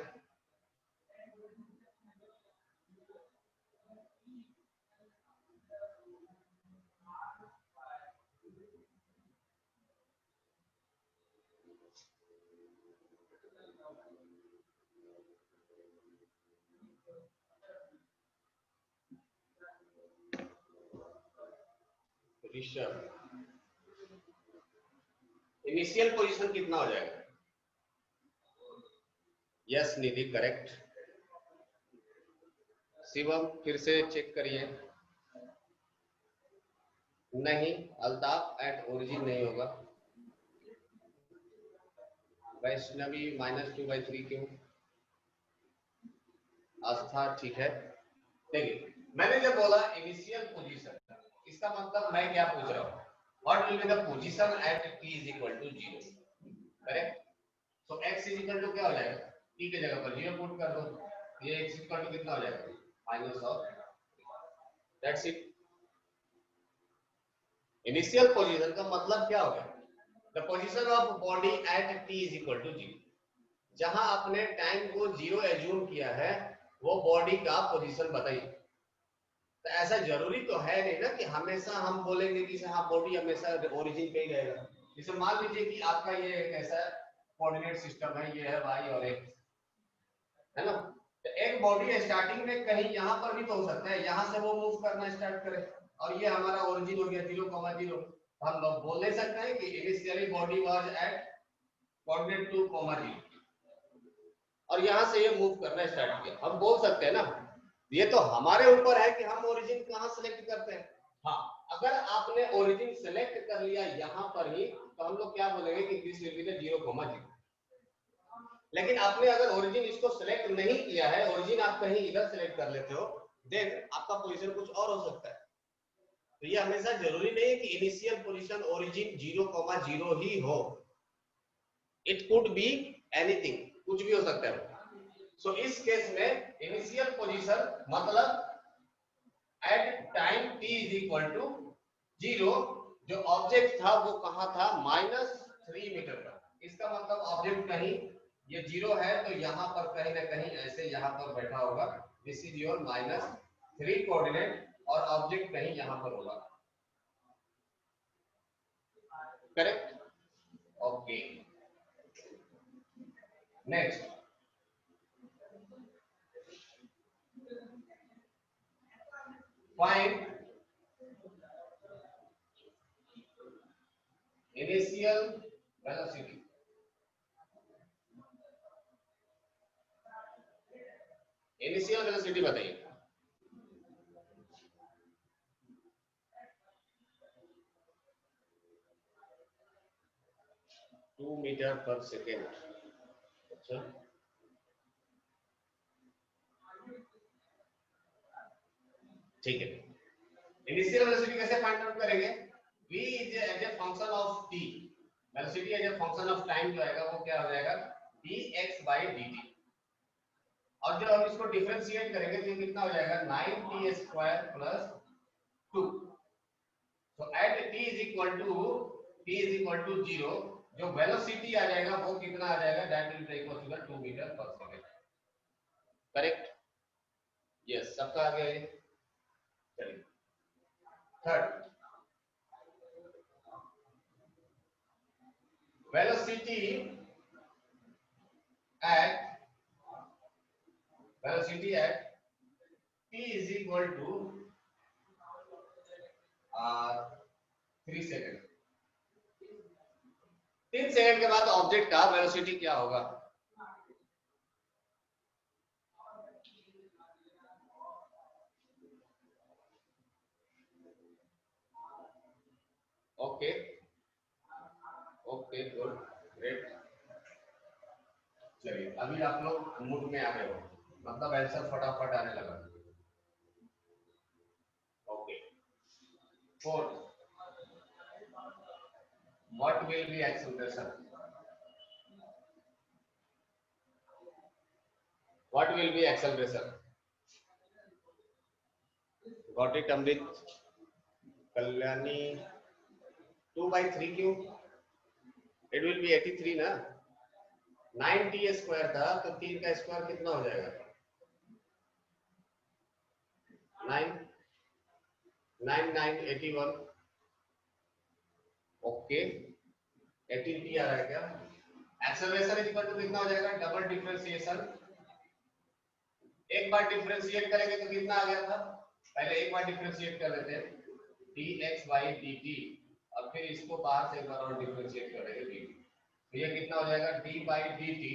इनिशियल पोजीशन कितना हो जाएगा? यस निधि, करेक्ट। शिवम फिर से चेक करिए। नहीं, अल्ताफ एट ओरिजिन नहीं होगा। वैष्णवी -2/3 क्यों? आस्था ठीक है। देखिए मैंने जब बोला इनिशियल पोजीशन, इसका मतलब मैं क्या पूछ रहा हूँ, what will be the position at t is equal to 0, correct. So x is equal to क्या हो जाएगा, t के जगह पर 0 पुट कर दो, ये x इक्वल टू कितना हो जाएगा, minus of, that's it. Initial position का मतलब क्या हो गया, the position of body at t is equal to 0। जहां आपने टाइम को 0 एज्यूम किया है वो बॉडी का पोजीशन बताइए। तो ऐसा जरूरी तो है नहीं ना कि हमेशा हम बोलेंगे कि हाँ बॉडी हमेशा ओरिजिन पे ही रहेगा। जैसे मान लीजिए कि आपका ये एक ऐसा कोऑर्डिनेट सिस्टम है, ये है y और x, है ना। तो एक बॉडी स्टार्टिंग में कहीं यहाँ पर भी तो हो सकता है, यहाँ से वो मूव करना स्टार्ट करे और ये हमारा ओरिजिन हो गया 0,0। हम लोग बोल नहीं सकते हैं कि initially body was at coordinate 2,0 और यहाँ से ये मूव करना स्टार्ट किया, हम बोल सकते हैं ना। ये तो हमारे ऊपर है कि हम ओरिजिन कहाँ सेलेक्ट करते हैं। हाँ, अगर आपने ओरिजिन सेलेक्ट कर लिया यहाँ पर ही तो हम लोग क्या बोलेंगे कि दिस विल बी द 0,0। लेकिन आपने अगर ओरिजिन इसको सेलेक्ट नहीं किया है, ओरिजिन आप कहीं इधर सेलेक्ट कर लेते हो, देन आपका पोजीशन कुछ और हो सकता है। तो ये हमेशा जरूरी नहीं है कि इनिशियल पोजीशन ओरिजिन 0,0 ही हो, इट कुड बी एनीथिंग, कुछ भी हो सकता है। सो इस केस में इनिशियल पोजीशन मतलब at time t is equal to 0, जो ऑब्जेक्ट था वो कहाँ था, -3 मीटर पर। इसका मतलब ऑब्जेक्ट कहीं ये 0 है तो यहाँ पर कहीं ना कहीं ऐसे यहाँ पर बैठा होगा, दिस इज योर -3 कोऑर्डिनेट, और ऑब्जेक्ट कहीं यहाँ पर होगा, correct. Okay, next find initial velocity। Initial velocity बताइए। Two metre per second. अच्छा, ठीक है। इनिशियल वेलोसिटी कैसे फाइंड आउट करेंगे, v is as a function of t, velocity as a function of time जो आएगा वो क्या हो जाएगा, dx/dt। और जब हम इसको डिफरेंशिएट करेंगे तो ये कितना हो जाएगा, 9t² + 2। So at t is equal to 0, जो वेलोसिटी आ जाएगा वो कितना आ जाएगा, that will be equal to 2 metre per second, correct. Yes, सबका आ गया ये। चलिए third, velocity at t is equal to 3 second. 3 second के बाद ऑब्जेक्ट का वेलोसिटी क्या होगा? Okay okay good great. चलिए अभी आप लोग मूड में आ गए हो, मतलब आंसर फटाफट आने लगा। Okay 4 what will be acceleration? What will be acceleration? Got it Amrit? Kalyani 2/3 क्यों? इट विल बी 83 ना। 9t स्क्वायर था तो 3 का स्क्वायर कितना हो जाएगा? 9 9 9 81। ओके 18t आ रहा है क्या? एक्सेलरेशन इज इक्वल टू कितना हो जाएगा? Double differentiation. एक बार डिफरेंशिएट करेंगे तो कितना आ गया था? पहले एक बार डिफरेंशिएट कर लेते हैं dx/dt और फिर इसको बाहर से एक बार और डिफरेंशिएट करेंगे dt, तो ये कितना हो जाएगा? d/dt।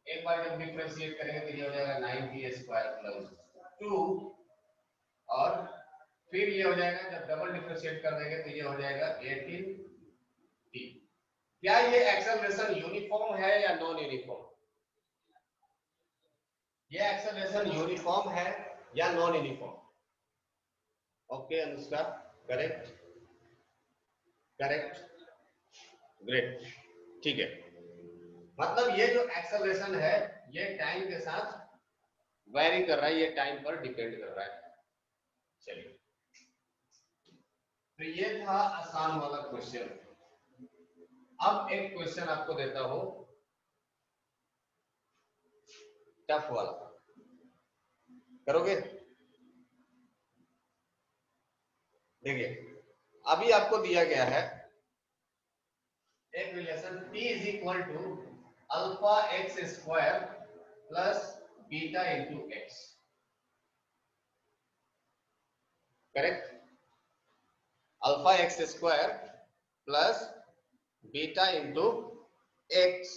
एक बार जब डिफरेंशिएट करेंगे तो ये हो जाएगा 9t स्क्वायर प्लस 2 और फिर ये हो जाएगा जब डबल डिफरेंशिएट कर देंगे तो ये हो जाएगा 18t। क्या ये एक्सेलरेशन यूनिफॉर्म है या नॉन यूनिफॉर्म? ये एक्सेलरेशन यूनिफॉर्म है या non uniform? Okay Anushka correct correct great ठीक है। मतलब ये जो एक्सेलरेशन है ये टाइम के साथ वैरी कर रहा है, ये टाइम पर डिपेंड कर रहा है। चलिए तो ये था आसान वाला क्वेश्चन। अब एक क्वेश्चन आपको देता हूं टफ वाला, करोगे? देखिए अभी आपको दिया गया है एक relation t is equal to alpha x square plus beta into x, correct? Alpha x square plus beta into x,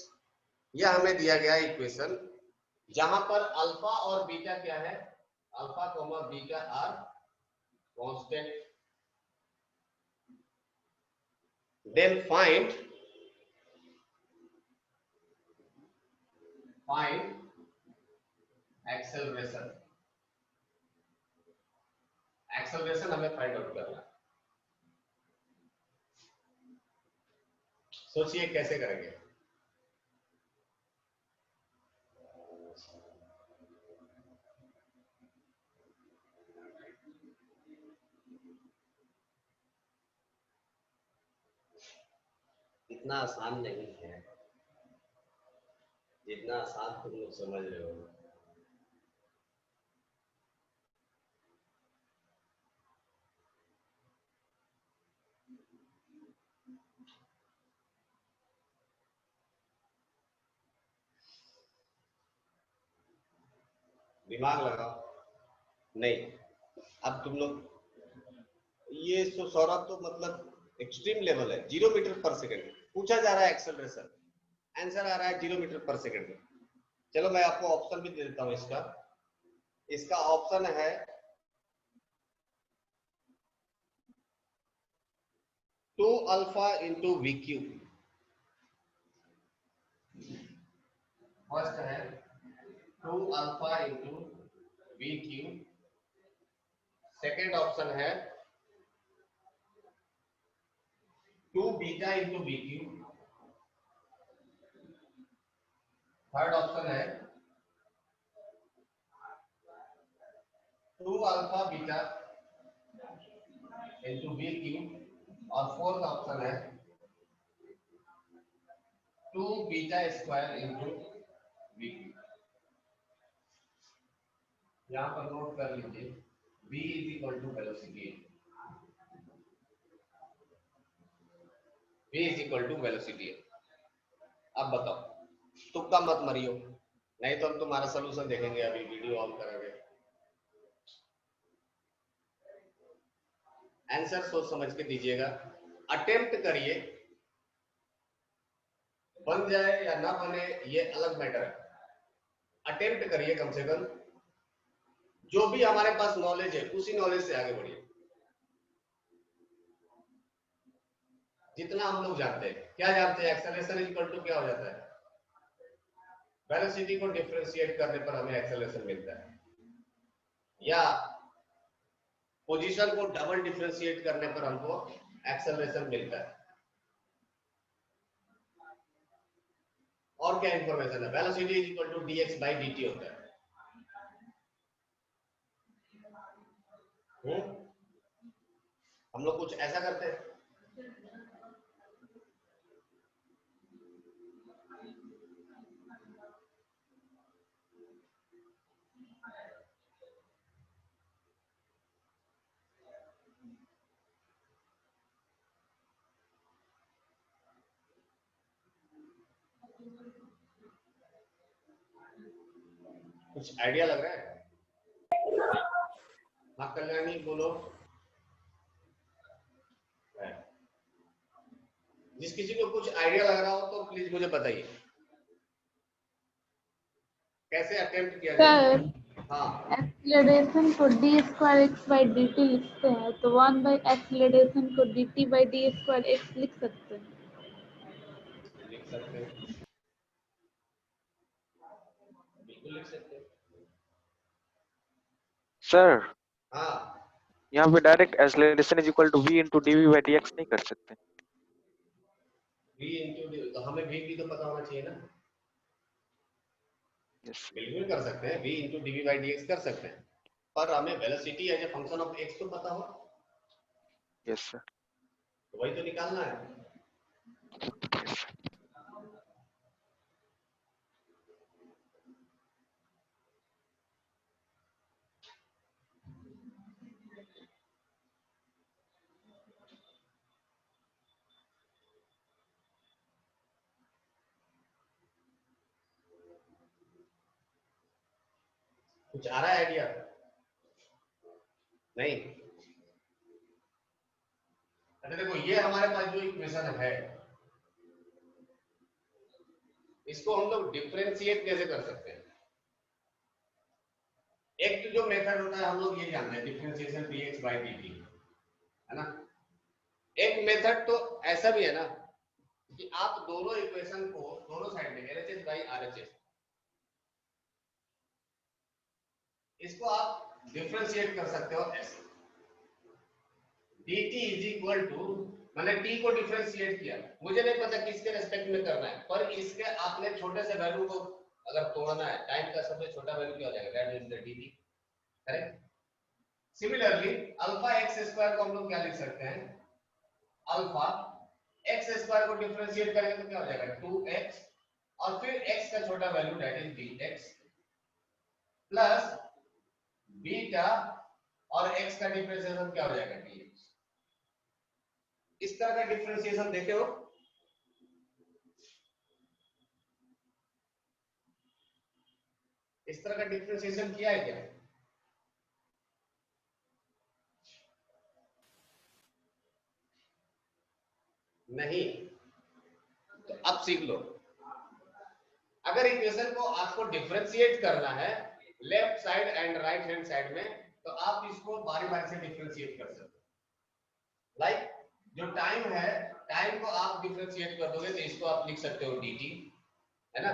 यह हमें दिया गया इक्वेशन जहां पर अल्फा और बीटा क्या है? Alpha comma beta are constant. Then find acceleration. Acceleration हमें फाइंड आउट करना है। सोचिए कैसे करेंगे? इतना आसान नहीं है जितना आसान तुम लोग समझ रहे हो। दिमाग लगाओ। नहीं अब तुम लोग ये सौरभ तो मतलब एक्सट्रीम लेवल है, 0 मीटर पर सेकंड पूछा जा रहा है एक्सेलरेशन, आंसर आ रहा है 0 मीटर पर सेकंड। चलो मैं आपको ऑप्शन भी दे देता हूं इसका। इसका ऑप्शन है two alpha into v q. First है 2 alpha into v q. Second option है 2 beta into v q. Third option है 2 alpha beta into v q और फोर्थ ऑप्शन है 2 beta square into v q. यहां पर note कर लीजिए v is equal to velocity. v is equal to velocity. अब बताओ, तुक्का मत मरियो, नहीं तो हम तुम्हारा सलूशन देखेंगे। अभी वीडियो ऑन करेंगे। आंसर सोच समझ के दीजिएगा, अटेम्प्ट करिए, बन जाए या ना बने ये अलग मैटर है। अटेम्प्ट करिए, कम से कम जो भी हमारे पास नॉलेज है उसी नॉलेज से आगे बढ़िए। जितना हम लोग जानते हैं, क्या जानते हैं, एक्सेलरेशन इक्वल टू क्या हो जाता है, वेलोसिटी को डिफरेंशिएट करने पर हमें एक्सेलरेशन मिलता है, या पोजीशन को डबल डिफरेंशिएट करने पर हमको एक्सेलरेशन मिलता है। और क्या इंफॉर्मेशन है, velocity is equal to dx by dt होता है। हम लोग कुछ ऐसा करते हैं, कुछ आइडिया लग रहा है? हाँ कल्याणी बोलो। जिस किसी को कुछ आइडिया लग रहा हो तो प्लीज मुझे बताइए, कैसे अटेम्प्ट किया जाए। हाँ, एक्सीलरेशन को D square x by D T लिखते हैं तो 1 बाई एक्सीलरेशन को D T by D square x लिख सकते हैं। लिख सकते हैं, बिल्कुल लिख सकते हैं। सर हाँ, यहाँ पे direct acceleration is equal to v into dv by dx नहीं कर सकते? v इंटू तो हमें v भी तो पता होना चाहिए ना। यस बिल्कुल कर सकते हैं, v into dv by dx कर सकते हैं, पर हमें velocity as a function of x तो पता हो। Yes sir. तो वही तो निकालना है। कुछ आ रहा है आइडिया? नहीं? अच्छा देखो, ये हमारे पास जो इक्वेशन है इसको हम लोग डिफरेंशिएट कैसे कर सकते हैं। एक जो मेथड होता है हम लोग ये जानते हैं, डिफरेंशिएशन dx बाई dt, है ना। एक मेथड तो ऐसा भी है ना कि आप दोनों इक्वेशन को दोनों साइड में LHS बाई RHS इसको आप डिफरेंशिएट कर सकते हो ऐसे, dt इज इक्वल टू, मैंने t को डिफरेंशिएट किया, मुझे नहीं पता किसके रेस्पेक्ट में करना है, पर इसके आपने छोटे से वैल्यू को अगर तोड़ना है, टाइम का सबसे छोटा वैल्यू क्या हो जाएगा, that is the dt, correct. Similarly alpha x square को हम लोग क्या लिख सकते हैं, अल्फा एक्स स्क्वायर को डिफरेंशिएट करेंगे तो क्या हो जाएगा 2x, और फिर x का छोटा value that is dx plus beta, और x का डिफरेंशिएशन क्या हो जाएगा dx। इस तरह का डिफरेंशिएशन देखे हो? इस तरह का डिफरेंशिएशन किया है क्या? नहीं? तो अब सीख लो, अगर इक्वेशन को आपको डिफरेंशिएट करना है left side and right hand side में, तो आप इसको बारी बारी से डिफरेंशिएट कर सकते हो। लाइक जो टाइम है, टाइम को आप डिफरेंशिएट कर दोगे तो इसको आप लिख सकते हो dt, है ना।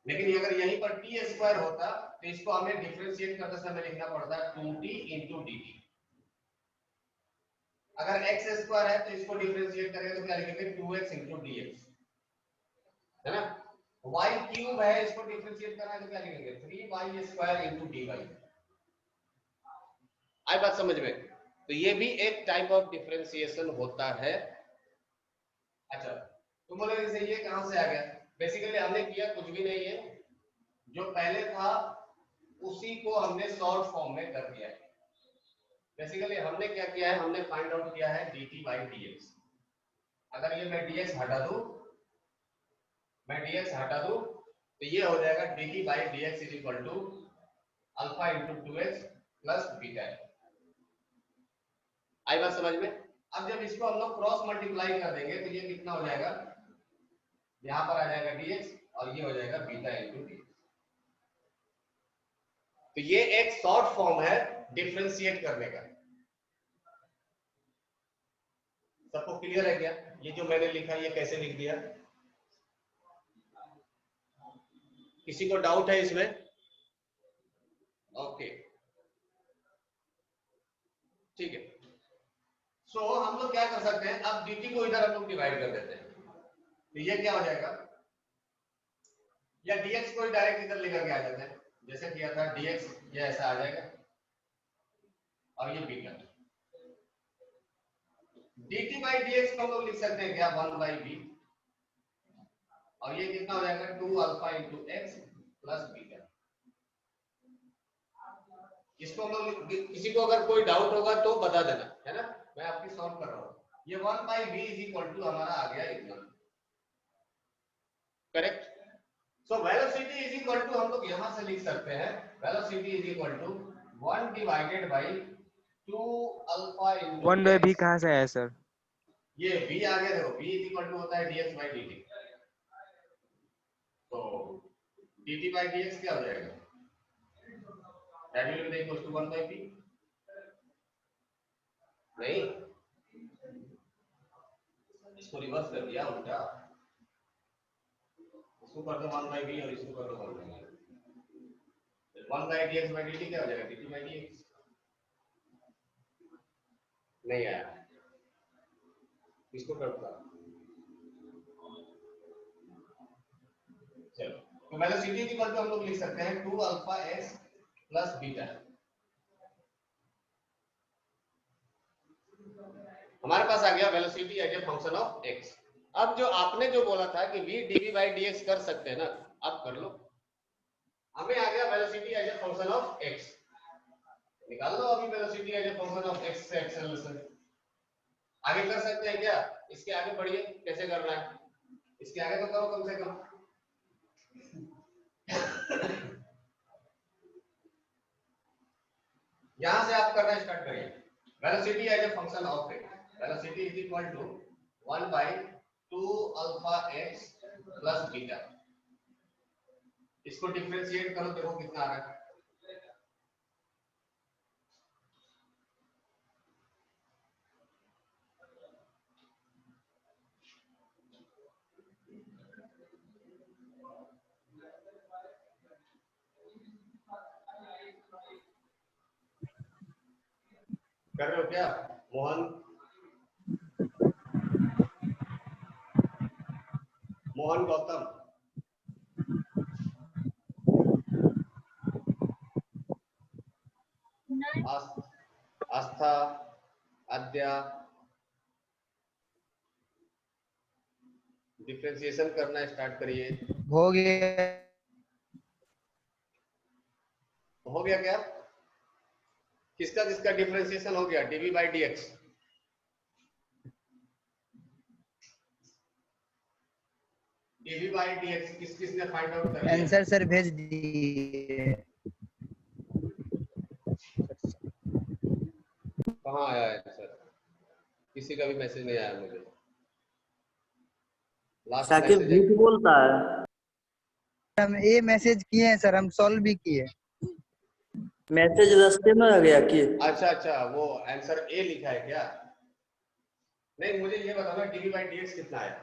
लेकिन अगर यहीं पर t स्क्वायर होता तो इसको हमें डिफरेंशिएट करते समय लिखना पड़ता है 2t इंटू dt। अगर x स्क्वायर है तो इसको डिफरेंशिएट करेंगे तो क्या लिखेंगे 2x इंटू dx, है ना। y क्यूब है, इसको डिफरेंशिएट करना है तो क्या लिखेंगे 3y स्क्वायर इंटू dy। आई बात समझ में? तो ये भी एक टाइप ऑफ डिफरेंशिएशन होता है। अच्छा, तुम बोले जैसे ये कहां से आ गया, बेसिकली हमने किया कुछ भी नहीं है, जो पहले था उसी को हमने शॉर्ट फॉर्म में कर दिया है। बेसिकली हमने क्या किया है, हमने फाइंड आउट किया है dt बाई dx। अगर ये मैं dx हटा दूं, तो ये हो जाएगा dt by dx is equal to alpha into 2x plus beta. आई बात समझ में? अब जब इसको हम लोग क्रॉस मल्टीप्लाई कर देंगे तो ये कितना हो जाएगा, यहाँ पर आ जाएगा dx और ये हो जाएगा बीटा इंटू डी। तो ये एक शॉर्ट फॉर्म है डिफरेंशिएट करने का। सबको क्लियर है क्या? ये जो मैंने लिखा ये कैसे लिख दिया? किसी को डाउट है इसमें? ओके ठीक है। सो हम लोग क्या कर सकते हैं, अब dt को इधर हम लोग डिवाइड कर देते हैं, तो ये क्या हो जाएगा, या dx को डायरेक्ट इधर लेकर के आ जाते हैं जैसे किया था, dx ये ऐसा आ जाएगा और ये बीटा। dt बाई dx को हम लोग लिख सकते हैं क्या, 1 बाई b, और ये कितना हो जाएगा 2 alpha into x plus beta. इसको हम लोग, किसी को अगर कोई डाउट होगा तो बता देना, है ना, मैं आपकी सॉल्व कर रहा हूं। ये 1 by b is equal to हमारा आ गया इतना, correct. So velocity is equal to हम लोग यहां से लिख सकते हैं, velocity is equal to 1 divided by 2 alpha into 1 by b कहां से आया सर? ये b आ गया, देखो b इज इक्वल टू होता है dx बाई dt, तो dt बाई dx क्या हो जाएगा, that will be equal to 1 by p, नहीं, इसको रिवर्स कर दिया उल्टा, इसको कर दो 1 by b और इसको कर दो 1 by b, 1 by dx by dt क्या हो जाएगा, dt by dx, नहीं आया, इसको करता, चलो तो वेलोसिटी की बात हम लोग लिख सकते हैं 2 अल्फा x प्लस बीटा। हमारे पास आ गया velocity as a function of x। अब जो आपने जो बोला था कि v dv बाई dx कर सकते हैं ना, अब कर लो, हमें आ गया velocity as a function of x, निकाल लो अभी velocity as a function of x से एक्सेलरेशन। आगे कर सकते हैं क्या, इसके आगे बढ़िए, कैसे करना है, इसके आगे तो करो कम से कम। यहां से आप करना स्टार्ट करिए, velocity as a function of x, velocity is equal to 1 by 2 alpha x plus beta. इसको डिफरेंशिएट करो, देखो कितना आ रहा है, कर रहे हो क्या मोहन? मोहन गौतम, आस्था, आद्या, डिफरेंशिएशन करना स्टार्ट करिए। हो गया, हो गया क्या? किसका किसका डिफरेंशिएशन हो गया, dv by dx? dv by dx किस किसने फाइंड आउट कर लिया? आंसर सर भेज दिए। कहाँ आया है सर? किसी का भी मैसेज नहीं आया मुझे। लास्ट साकिब मैसेज झूठ बोलता है। हम ये मैसेज किए हैं सर, हम सॉल्व भी किए। मैसेज रास्ते में आ गया कि? अच्छा अच्छा, वो आंसर ए लिखा है क्या? नहीं, मुझे ये बताना dv बाई dx कितना आया?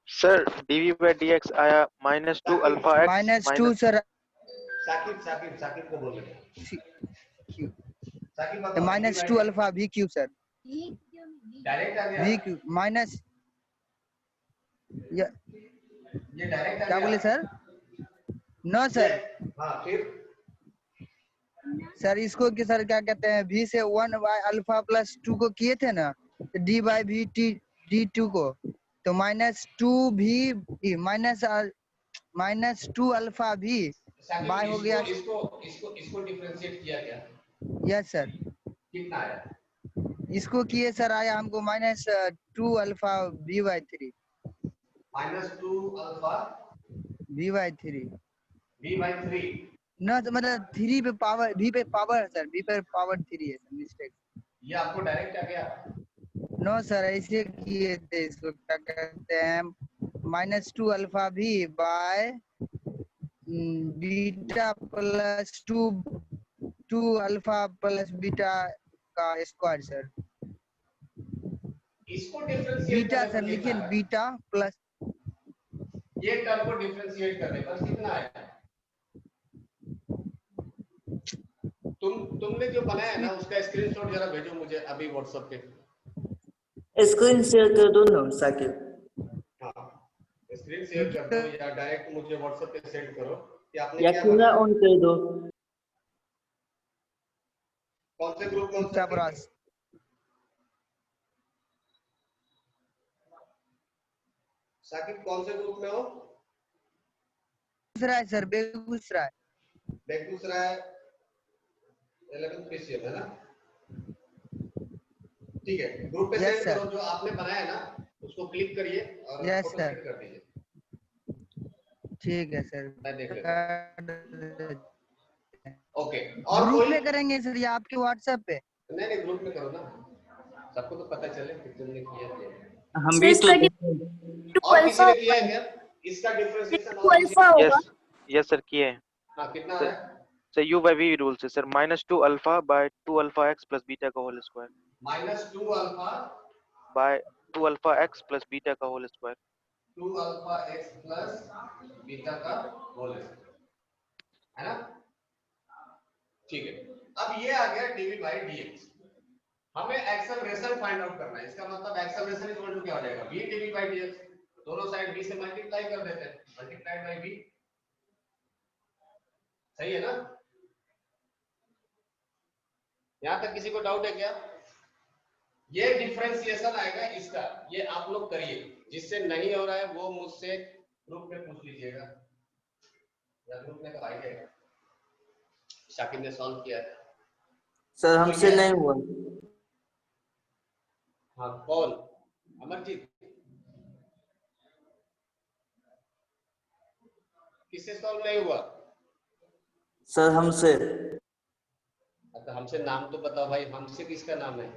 सर dv by dx आया -2 alpha x -2 sir, Saqib Saqib Saqib को बोल रहे Saqib -2 alpha v cube sir, direct आ गया, v क्यूब माइनस, ये डायरेक्ट आ क्या गया बोले सर? नो सर, हाँ फिर सर इसको कि सर क्या कहते हैं, v से 1 बाई अल्फा प्लस 2 को किए थे ना, तो d by v t d2 को, तो -2v -2 अल्फा v बाय हो गया। इसको डिफरेंशिएट किया गया। यस सर, कितना आया? इसको किए सर, आया हमको -2 alpha v by 3, -2 alpha v by 3 v by 3 न, तो मतलब 3 पे पावर, v पे पावर है सर, v पे पावर 3 है सर, मिस्टेक। ये आपको डायरेक्ट आ गया? नो सर, ऐसे किए थे, इसको क्या कहते हैं, -2 अल्फा भी by beta plus 2 alpha plus beta का स्क्वायर सर। इसको डिफरेंशिएट बीटा करने सर पर लिखिए, कितना है? बीटा प्लस ये टर्म को डिफरेंशिएट करने पर कितना है? तुमने जो बनाया है ना उसका स्क्रीनशॉट जरा भेजो मुझे अभी व्हाट्सएप पे। स्क्रीन शेयर कर दो ना साकिब। हाँ, स्क्रीन शेयर कर दो या डायरेक्ट मुझे व्हाट्सएप पे सेंड करो कि आपने या क्या कैमरा बनाया। ऑन कर दो। कौन से ग्रुप में हो सर? साकिब कौन से ग्रुप में हो? बेगूसराय सर, बेगूसराय। बेगूसराय 11 पीसीएम है ना? ठीक है, ग्रुप पे सेंड करो जो आपने बनाया ना, उसको क्लिक करिए और फोटो सेंड कर दीजिए। ठीक है सर, मैं देख लेता हूं। ओके, और ग्रुप कोई में करेंगे सर या आपके व्हाट्सएप पे? नहीं ग्रुप में करो ना, सबको तो पता चले कि तुमने किया। हम भी तो और किसी ने किया है क्या इसका डिफरेंशिएशन? और यस यस सर किए हैं। हाँ, कितना है sir u by v rule से sir -2 alpha by 2 alpha x plus beta का whole square. -2 alpha by 2 alpha x plus beta का whole square. 2 alpha x plus beta का होल स्क्वायर है ना? ठीक है, अब ये आ गया dv by dx। हमें एक्सेलरेशन फाइंड आउट करना है। इसका मतलब एक्सेलरेशन इक्वल टू क्या हो जाएगा? v dv by dx। दोनों साइड v से मल्टीप्लाई कर देते हैं, मल्टीप्लाइड बाय v। सही है ना? यहां तक किसी को डाउट है क्या? ये डिफरेंशिएशन आएगा इसका, ये आप लोग करिए। जिससे नहीं हो रहा है वो मुझसे ग्रुप में पूछ लीजिएगा, या ग्रुप में करवाई जाएगा। शाकिब ने सॉल्व किया है सर, हमसे नहीं हुआ। हाँ, कौन? अमरजीत, किससे सॉल्व नहीं हुआ? सर हमसे। अच्छा, हमसे नाम तो बताओ भाई, हमसे किसका नाम है?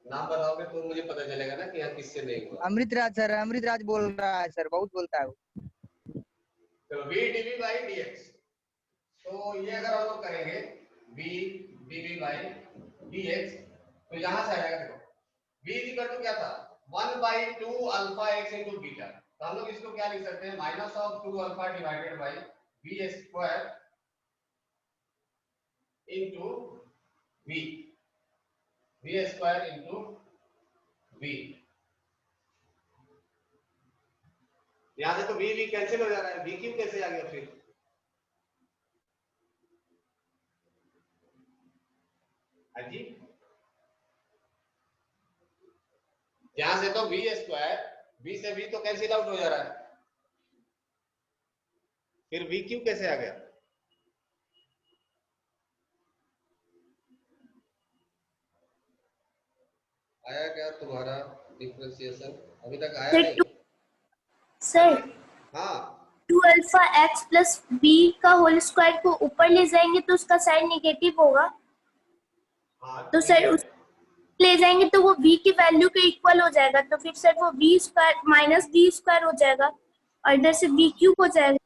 नाम बताओगे तो मुझे पता चलेगा ना कि यहाँ किससे नहीं हुआ। अमृतराज सर, अमृतराज बोल रहा है सर, बहुत बोलता है वो। तो v dv by dx, तो ये अगर हम लोग करेंगे v dv by dx, तो यहाँ से आ जाएगा। देखो v इक्वल टू क्या था? 1/2 अल्फा x into बीटा। तो हम लोग इसको क्या लिख सकते हैं? -2 alpha divided by v square into v, v square into v। यहां से तो v कैंसिल हो जा रहा है, v क्यों कैसे आ गया फिर? जी, यहां से तो v स्क्वायर, v से v तो कैंसिल आउट हो जा रहा है, फिर v क्यों कैसे आ गया? आया क्या तुम्हारा डिफरेंशिएशन? अभी तक आया नहीं सर। हाँ, 2 अल्फा x प्लस b का होल स्क्वायर को ऊपर ले जाएंगे तो उसका साइन नेगेटिव होगा। तो सर उस ले जाएंगे तो वो v की वैल्यू के इक्वल हो जाएगा, तो फिर सर वो v square minus v square हो जाएगा और इधर से v क्यूब हो जाएगा।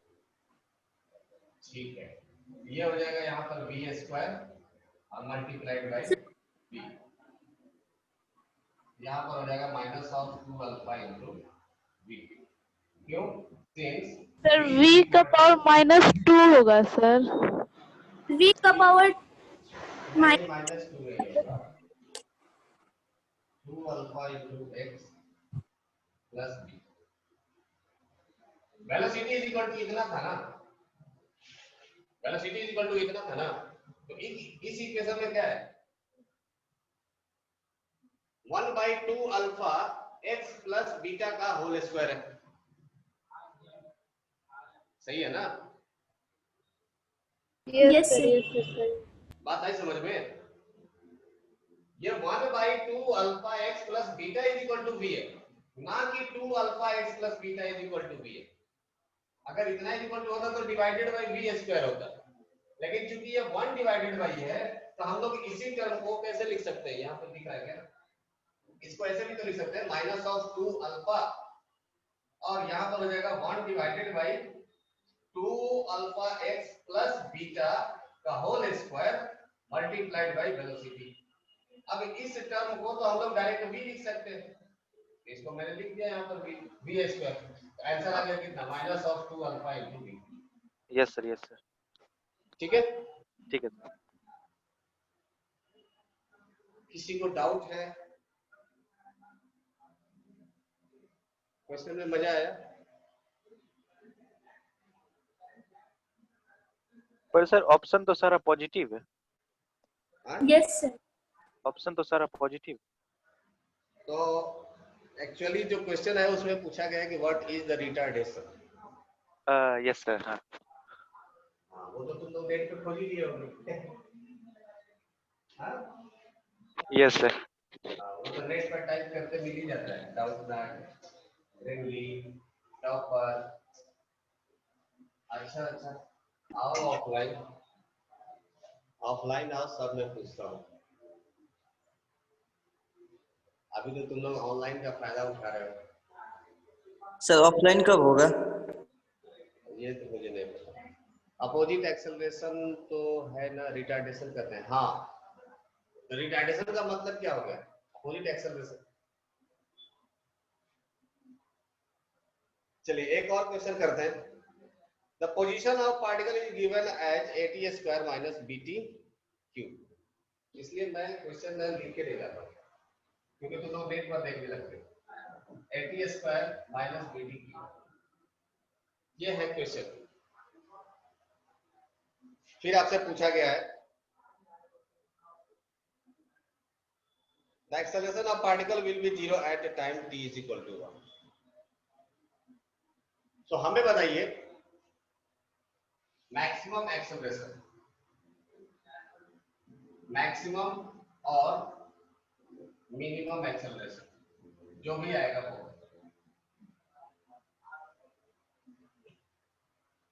ठीक है, ये हो जाएगा यहाँ पर v स्क्वायर और मल्टीप्लाइड बाय v। यहाँ पर हो जाएगा -2 अल्फा into v। क्यों? सिंस सर v का पावर -2 होगा सर। v का पावर -2 नहीं होगा, 2 alpha into x plus b। Velocity is equal to इतना था ना, वेलोसिटी इज इक्वल टू इतना था ना, तो इस इक्वेशन में क्या है? 1/2 अल्फा x प्लस बीटा का होल स्क्वायर है। सही है ना? Yes sir. बात आई समझ में? ये 1/2 alpha x plus beta is equal to v है, ना कि 2 alpha x plus beta is equal to v है। अगर इतना इज इक्वल टू होता तो डिवाइडेड बाय v स्क्वायर होता, लेकिन चूंकि ये 1 डिवाइडेड बाई है तो हम लोग इसी टर्म को कैसे लिख सकते हैं, यहाँ पर लिखा है क्या, इसको ऐसे भी तो लिख सकते हैं माइनस ऑफ 2 अल्फा, और यहाँ पर हो जाएगा 1 divided by 2 alpha x plus beta का whole square multiplied by velocity. अब इस टर्म को तो हम लोग डायरेक्ट v लिख सकते हैं, इसको मैंने लिख दिया यहाँ पर v स्क्वायर। आंसर आ गया कितना, minus of 2 alpha into v। Yes sir, yes sir, ठीक है, ठीक है सर। किसी को डाउट है, क्वेश्चन में मजा आया? पर सर ऑप्शन तो सारा पॉजिटिव है। Yes sir. ऑप्शन तो सारा पॉजिटिव। तो एक्चुअली जो क्वेश्चन है उसमें पूछा गया है कि what is the retardation. Yes sir. हाँ वो तो तुम लोग नेट पे खोज ही लिए होंगे। हाँ यस सर। वो तो नेट पर टाइप करते मिल ही जाता है, डाउट नॉट फ्रेंडली टॉपर। अच्छा अच्छा, आओ ऑफलाइन, ऑफलाइन आओ, सब मैं पूछता हूँ। अभी तो तुम लोग ऑनलाइन का फायदा उठा रहे हो। सर ऑफलाइन कब होगा? ये तो मुझे नहीं पता। अपोजिट एक्सेलरेशन तो है ना, रिटार्डेशन कहते हैं। हाँ, तो रिटार्डेशन का मतलब क्या हो गया, अपोजिट एक्सेलरेशन। चलिए एक और क्वेश्चन करते हैं। The position of particle is given as AT square minus BT cube. इसलिए मैं क्वेश्चन लिख के ले जाता हूँ क्योंकि तुम लोग नेट पर देखने लगते हो। AT square minus BT cube, ये है क्वेश्चन। फिर आपसे पूछा गया है the acceleration of particle will be 0 at time t is equal to 1। तो हमें बताइए मैक्सिमम एक्सेलरेशन, मैक्सिमम और मिनिमम एक्सेलरेशन जो भी आएगा वो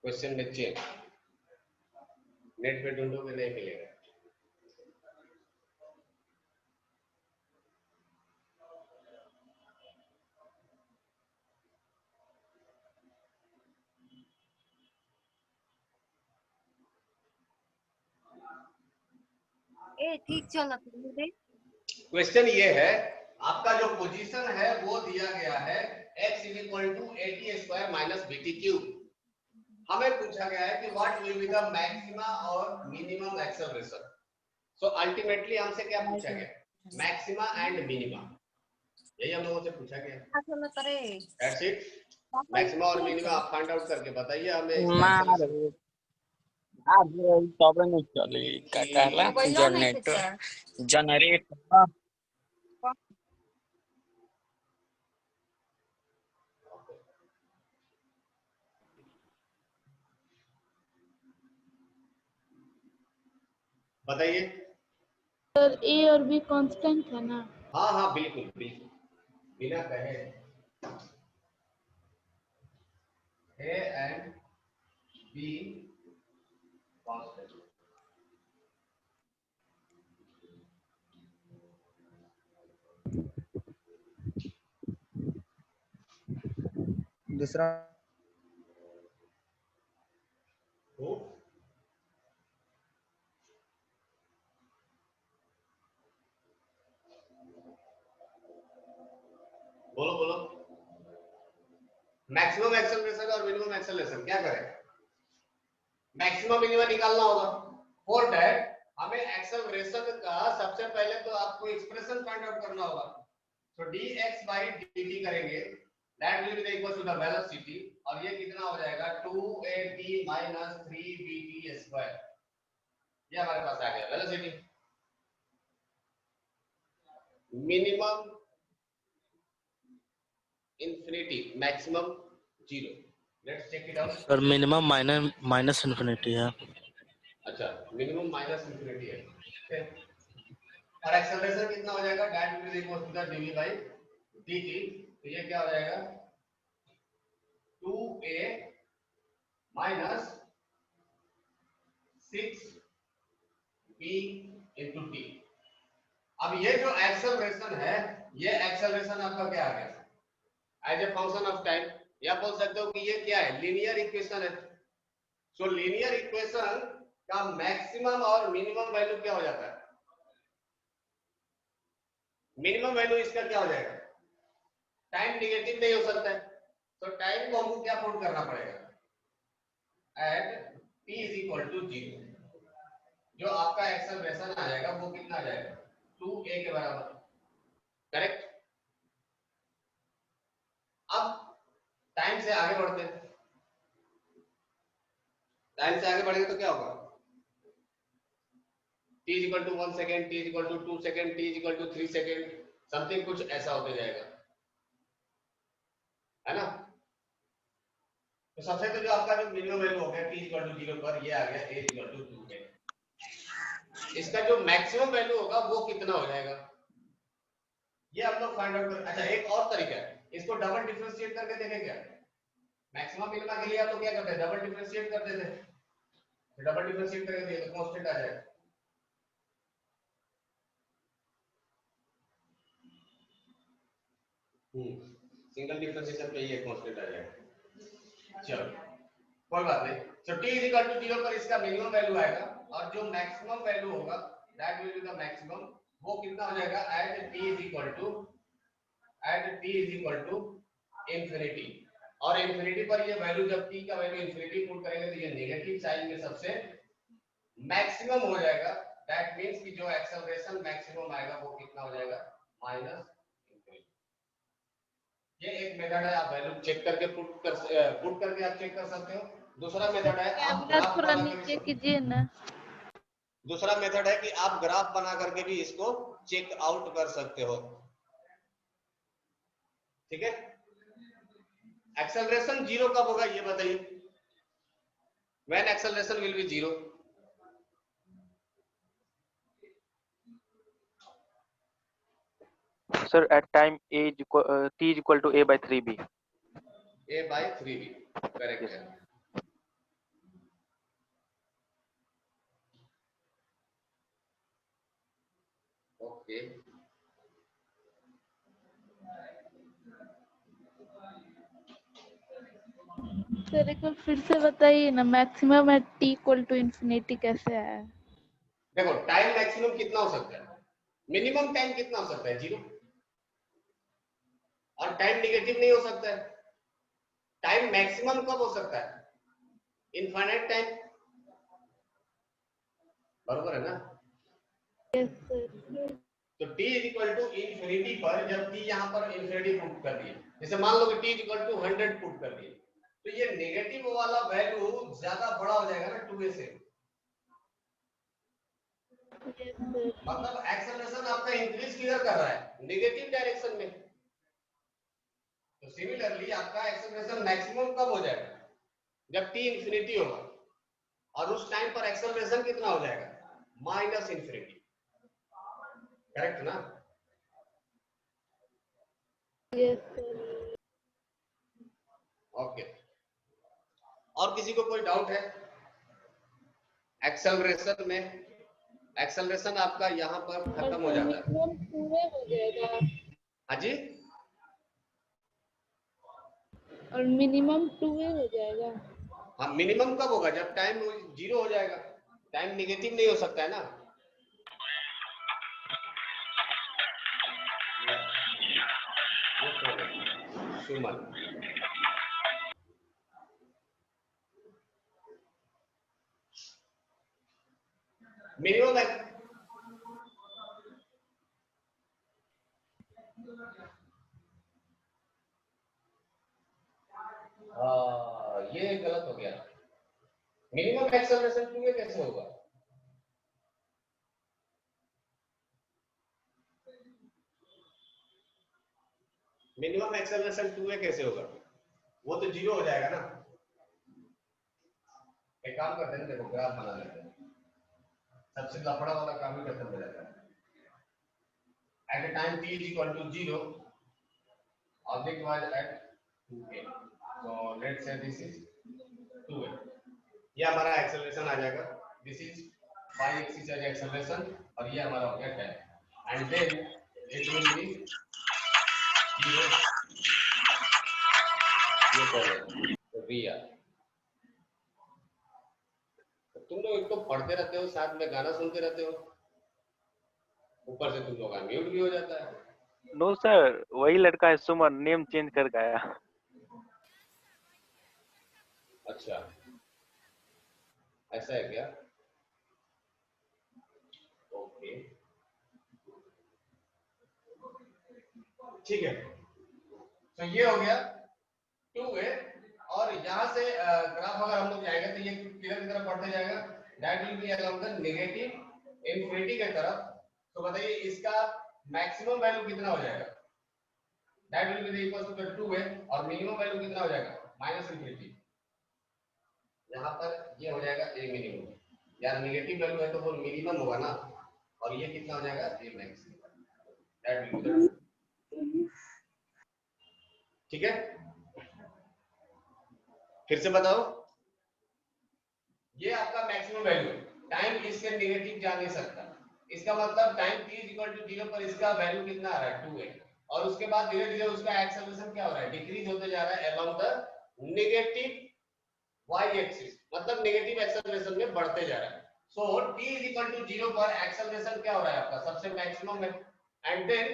क्वेश्चन में चेक नेट पे ढूंढोगे नहीं मिलेगा। ठीक चल क्वेश्चन ये है, आपका जो पोजीशन है वो दिया गया है x is equal to AT square minus BT cube. हमें पूछा गया है कि what will be the maxima और मिनिमम एक्सेलरेशन। सो अल्टीमेटली हमसे क्या पूछा गया, मैक्सिमा एंड मिनिमा, यही हम लोगों से पूछा गया। दैट्स इट, मैक्सिमा और मिनिमा आप फाइंड आउट करके बताइए हमें। जनरेट बताइए। सर A और B कांस्टेंट है ना? हाँ हाँ बिल्कुल बिल्कुल, बिना कहे A and B कांस्टेंट। दूसरा बोलो बोलो, मैक्सिमम एक्सेलरेशन और मिनिमम एक्सेलरेशन क्या करें, मैक्सिमम मिनिमम निकालना होगा। फॉर दैट हमें एक्सेलरेशन का सबसे पहले तो आपको एक्सप्रेशन फाइंड आउट करना होगा। तो dx by dt करेंगे, that will be equal to the velocity, और ये कितना हो जाएगा 2AT minus 3BT स्क्वायर। ये हमारे पास आ गया velocity. Minimum infinity, maximum 0। Let's check it out. Sir minimum minus infinity है। अच्छा, मिनिमम माइनस इंफिनिटी है। और एक्सेलरेशन कितना हो जाएगा, that will be equal to the dv by dt। तो ये क्या हो जाएगा 2a minus 6b into t। अब ये जो एक्सेलरेशन है, ये एक्सेलरेशन आपका क्या आ गया as a function of time, या बोल सकते हो कि ये क्या है, लीनियर इक्वेशन है। सो लीनियर इक्वेशन का मैक्सिमम और मिनिमम वैल्यू क्या हो जाता है, मिनिमम वैल्यू इसका क्या हो जाएगा, टाइम निगेटिव नहीं हो सकता है, तो टाइम को हमको क्या पुट करना पड़ेगा at t is equal to 0। जो आपका एक्सेलरेशन आ जाएगा वो कितना आ जाएगा, 2a के बराबर, करेक्ट। अब टाइम से आगे बढ़ते हैं, टाइम से आगे बढ़ेंगे तो क्या होगा, t is equal to 1 second, t is equal to 2 second, t is equal to 3 second, something कुछ ऐसा होते जाएगा, है ना। तो सबसे तो जो आपका जो मिनिमम वैल्यू हो गया t इक्वल टू 0 पर, ये आ गया a इक्वल टू 2 है। इसका जो मैक्सिमम वैल्यू होगा वो कितना हो जाएगा, ये हम लोग फाइंड आउट कर। अच्छा, एक और तरीका है, इसको डबल डिफरेंशिएट करके देखें क्या, मैक्सिमम मिनिमा के लिए तो क्या करते हैं, डबल डिफरेंशिएट कर देते हैं, डबल डिफरेंशिएट करके तो कांस्टेंट आ जाएगा। सिंगल डिफरेंशिएशन पे ये कांस्टेंट आ जाएगा। चलो कोई बात नहीं। So t is equal to 0 पर इसका मिनिमम वैल्यू आएगा, और जो मैक्सिमम वैल्यू होगा that will be the maximum, वो कितना हो जाएगा at t is equal to infinity. और इंफिनिटी पर ये वैल्यू, जब t का वैल्यू इंफिनिटी पुट करेंगे तो ये नेगेटिव साइन में सबसे मैक्सिमम हो जाएगा। दैट मींस कि जो एक्सेलरेशन मैक्सिमम आएगा वो कितना हो जाएगा, माइनस इंफिनिटी। ये एक मेथड है, आप वैल्यू चेक करके पुट करके आप चेक कर सकते हो। दूसरा मेथड है आप ग्राफ थोड़ा बना नीचे करके, कीजिए ना। दूसरा मेथड है कि आप ग्राफ बना करके भी इसको चेक आउट कर सकते हो, ठीक है। एक्सेलरेशन 0 कब होगा ये बताइए, when acceleration will be 0, Sir, at time t is equal to a by 3b. a by 3b, correct है। ओके, सर एक बार फिर से बताइए ना, मैक्सिमम है t इक्वल टू इंफिनिटी कैसे है। देखो टाइम मैक्सिमम कितना हो सकता है, मिनिमम टाइम कितना हो सकता है, 0, और टाइम नेगेटिव नहीं हो सकता है। टाइम मैक्सिमम कब हो सकता है, इनफाइनाइट टाइम, बरोबर है ना। Yes sir. तो t is equal to infinity पर जब t यहां पर इंफिनिटी पुट कर दिए, जैसे मान लो कि t is equal to 100 put कर दिए, तो ये नेगेटिव वाला वैल्यू ज्यादा बड़ा हो जाएगा ना 2a से, मतलब एक्सेलरेशन आपका इंक्रीज किधर कर रहा है, नेगेटिव डायरेक्शन में। तो सिमिलरली आपका एक्सेलरेशन मैक्सिमम कब हो जाएगा, जब t इंफिनिटी होगा, और उस टाइम पर एक्सेलरेशन कितना हो जाएगा, माइनस इंफिनिटी, करेक्ट ना। Yes sir. ओके, और किसी को कोई डाउट है एक्सेलरेशन में? एक्सेलरेशन आपका यहाँ पर खत्म हो जाता है, मिनिमम 2a हो जाएगा, हाँ जी, और मिनिमम 2a हो जाएगा। हाँ मिनिमम कब होगा, जब टाइम 0 हो जाएगा, टाइम नेगेटिव नहीं हो सकता है ना। सुमन, मिनिमम ये गलत हो गया, मिनिमम एक्सेलरेशन 2a कैसे होगा, मिनिमम एक्सेलरेशन 2a कैसे होगा, वो तो 0 हो जाएगा ना। एक काम करते हैं, देखो ग्राफ बना लेते हैं, सबसे लफड़ा वाला काम ही खत्म हो जाता है। At a time t is equal to 0, object was at 2a, so let's say this is 2a, ये हमारा एक्सेलरेशन आ जाएगा। This is y axis as acceleration और ये हमारा ऑब्जेक्ट है and then it will be 0 ये तो v r। तुम लोग एक तो पढ़ते रहते हो साथ में गाना सुनते रहते हो, ऊपर से तुम लोग का म्यूट भी हो जाता है। नो सर, वही लड़का है सुमन, नेम चेंज कर गया। अच्छा ऐसा है क्या? ओके ठीक है, तो ये हो गया 2a और यहाँ से ग्राफ अगर हम लोग जाएंगे तो ये किधर की तरफ बढ़ते जाएगा, that will B along the negative infinity के तरफ। तो बताइए इसका मैक्सिमम वैल्यू कितना हो जाएगा, that will be equal to 2a और मिनिमम वैल्यू कितना हो जाएगा माइनस इन्फिनिटी। यहाँ पर ये हो जाएगा a मिनिमम, यार नेगेटिव वैल्यू है तो वो मिनिमम होगा ना, और ये कितना हो जाएगा a max, that will be ठीक है। फिर से बताओ, ये आपका मैक्सिमम वैल्यू, टाइम इससे नेगेटिव जा नहीं सकता, इसका मतलब time t is equal to 0 पर इसका वैल्यू कितना आ रहा है 2a और उसके बाद धीरे धीरे उसका एक्सेलरेशन क्या हो रहा है, डिक्रीज होते जा रहा है along the negative y axis, मतलब नेगेटिव एक्सेलरेशन में बढ़ते जा रहा है। सो t इज इक्वल टू 0 पर एक्सेलरेशन क्या हो रहा है आपका सबसे मैक्सिमम है एंड देन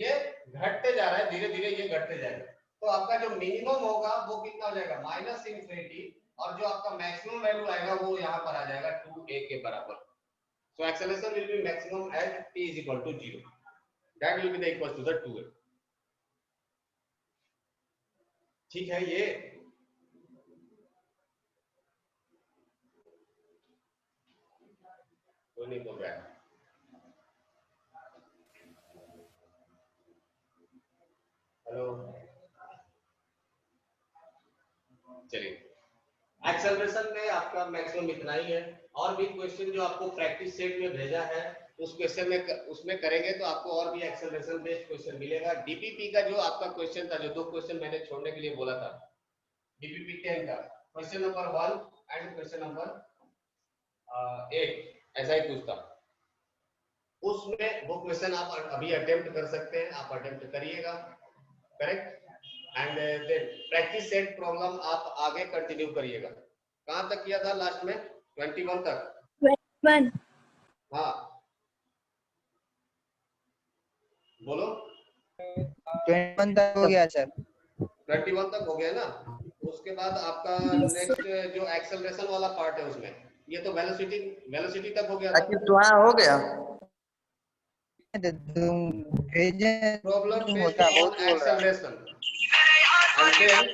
ये घटते जा रहा है, धीरे धीरे ये घटते जाएगा। तो आपका जो मिनिमम होगा वो कितना हो जाएगा माइनस इन्फिनिटी और जो आपका मैक्सिमम वैल्यू आएगा वो यहाँ पर आ जाएगा 2a के बराबर। So acceleration will be maximum at t is equal to 0, that will be the equal to the 2a। ठीक है, ये तो नहीं बोल रहा है। हेलो, चलिए एक्सेलरेशन में आपका मैक्सिमम इतना ही है, और भी क्वेश्चन जो आपको प्रैक्टिस सेट में भेजा है उस क्वेश्चन में उसमें करेंगे तो आपको और भी एक्सेलरेशन बेस्ड क्वेश्चन मिलेगा। डीपीपी का जो आपका क्वेश्चन था, जो 2 क्वेश्चन मैंने छोड़ने के लिए बोला था, डीपीपी 10 का question number 1 and question number 8 ऐसा ही कुछ था, उसमें वो क्वेश्चन आप अभी अटेम्प्ट कर सकते हैं, आप अटेम्प्ट करिएगा, correct. And then practice set problem आप आगे कंटिन्यू करिएगा। कहां तक किया था लास्ट में 21 तक? 21 हाँ बोलो। 21 तक हो गया सर। 21 तक हो गया ना, उसके बाद आपका नेक्स्ट जो एक्सेलरेशन वाला पार्ट है उसमें, ये तो वेलोसिटी तक हो गया था। तो हाँ हो गया। भेजे प्रॉब्लम बेस्ड होता ऑन बहुत बोल रहा है। एक्सेलरेशन एंड देन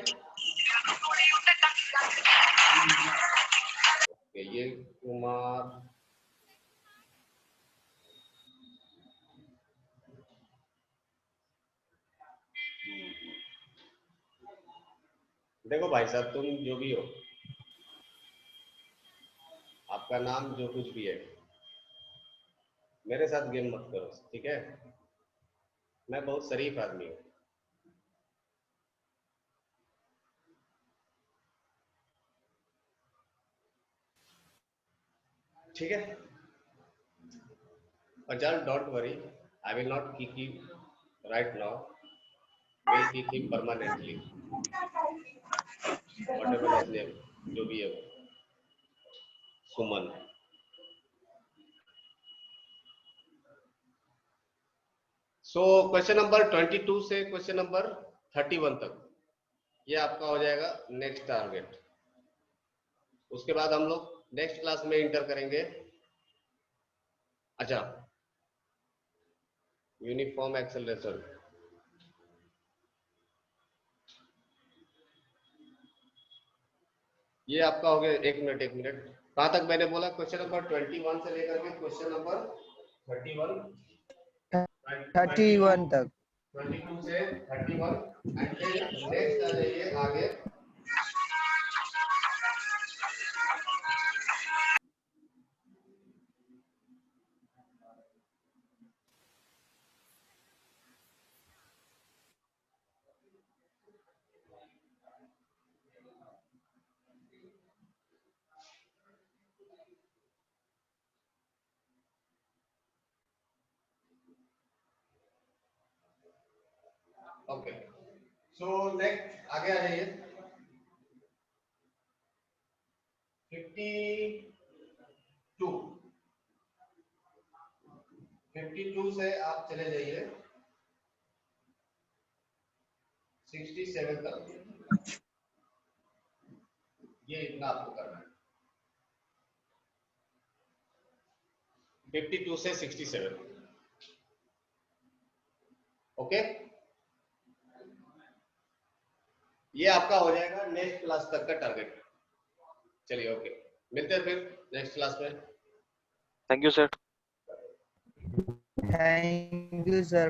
ये कुमार देखो भाई साहब, तुम जो भी हो, आपका नाम जो कुछ भी है, मेरे साथ गेम मत करो, ठीक है। मैं बहुत शरीफ आदमी हूँ। ठीक है, Ajal, don't worry, I will not kick you right now, will kick him permanently, whatever his name, जो भी है वो, सुमन। सो क्वेश्चन नंबर 22 से क्वेश्चन नंबर 31 तक ये आपका हो जाएगा नेक्स्ट टारगेट। उसके बाद हम लोग नेक्स्ट क्लास में इंटर करेंगे। अच्छा, यूनिफॉर्म एक्सेलरेशन, ये आपका हो गया। एक मिनट कहां तक मैंने बोला? क्वेश्चन नंबर 21 से लेकर के क्वेश्चन नंबर 31 तक, 22 से 31 एंड फिर नेक्स्ट आ जाइए आगे। ओके, सो नेक्स्ट आगे आ जाइए। 52 से आप चले जाइए 67 तक। ये इतना आपको करना है, 52 से 67। ओके, ये आपका हो जाएगा नेक्स्ट क्लास तक का टारगेट। चलिए ओके, मिलते हैं फिर नेक्स्ट क्लास में। Thank you sir. Thank you sir.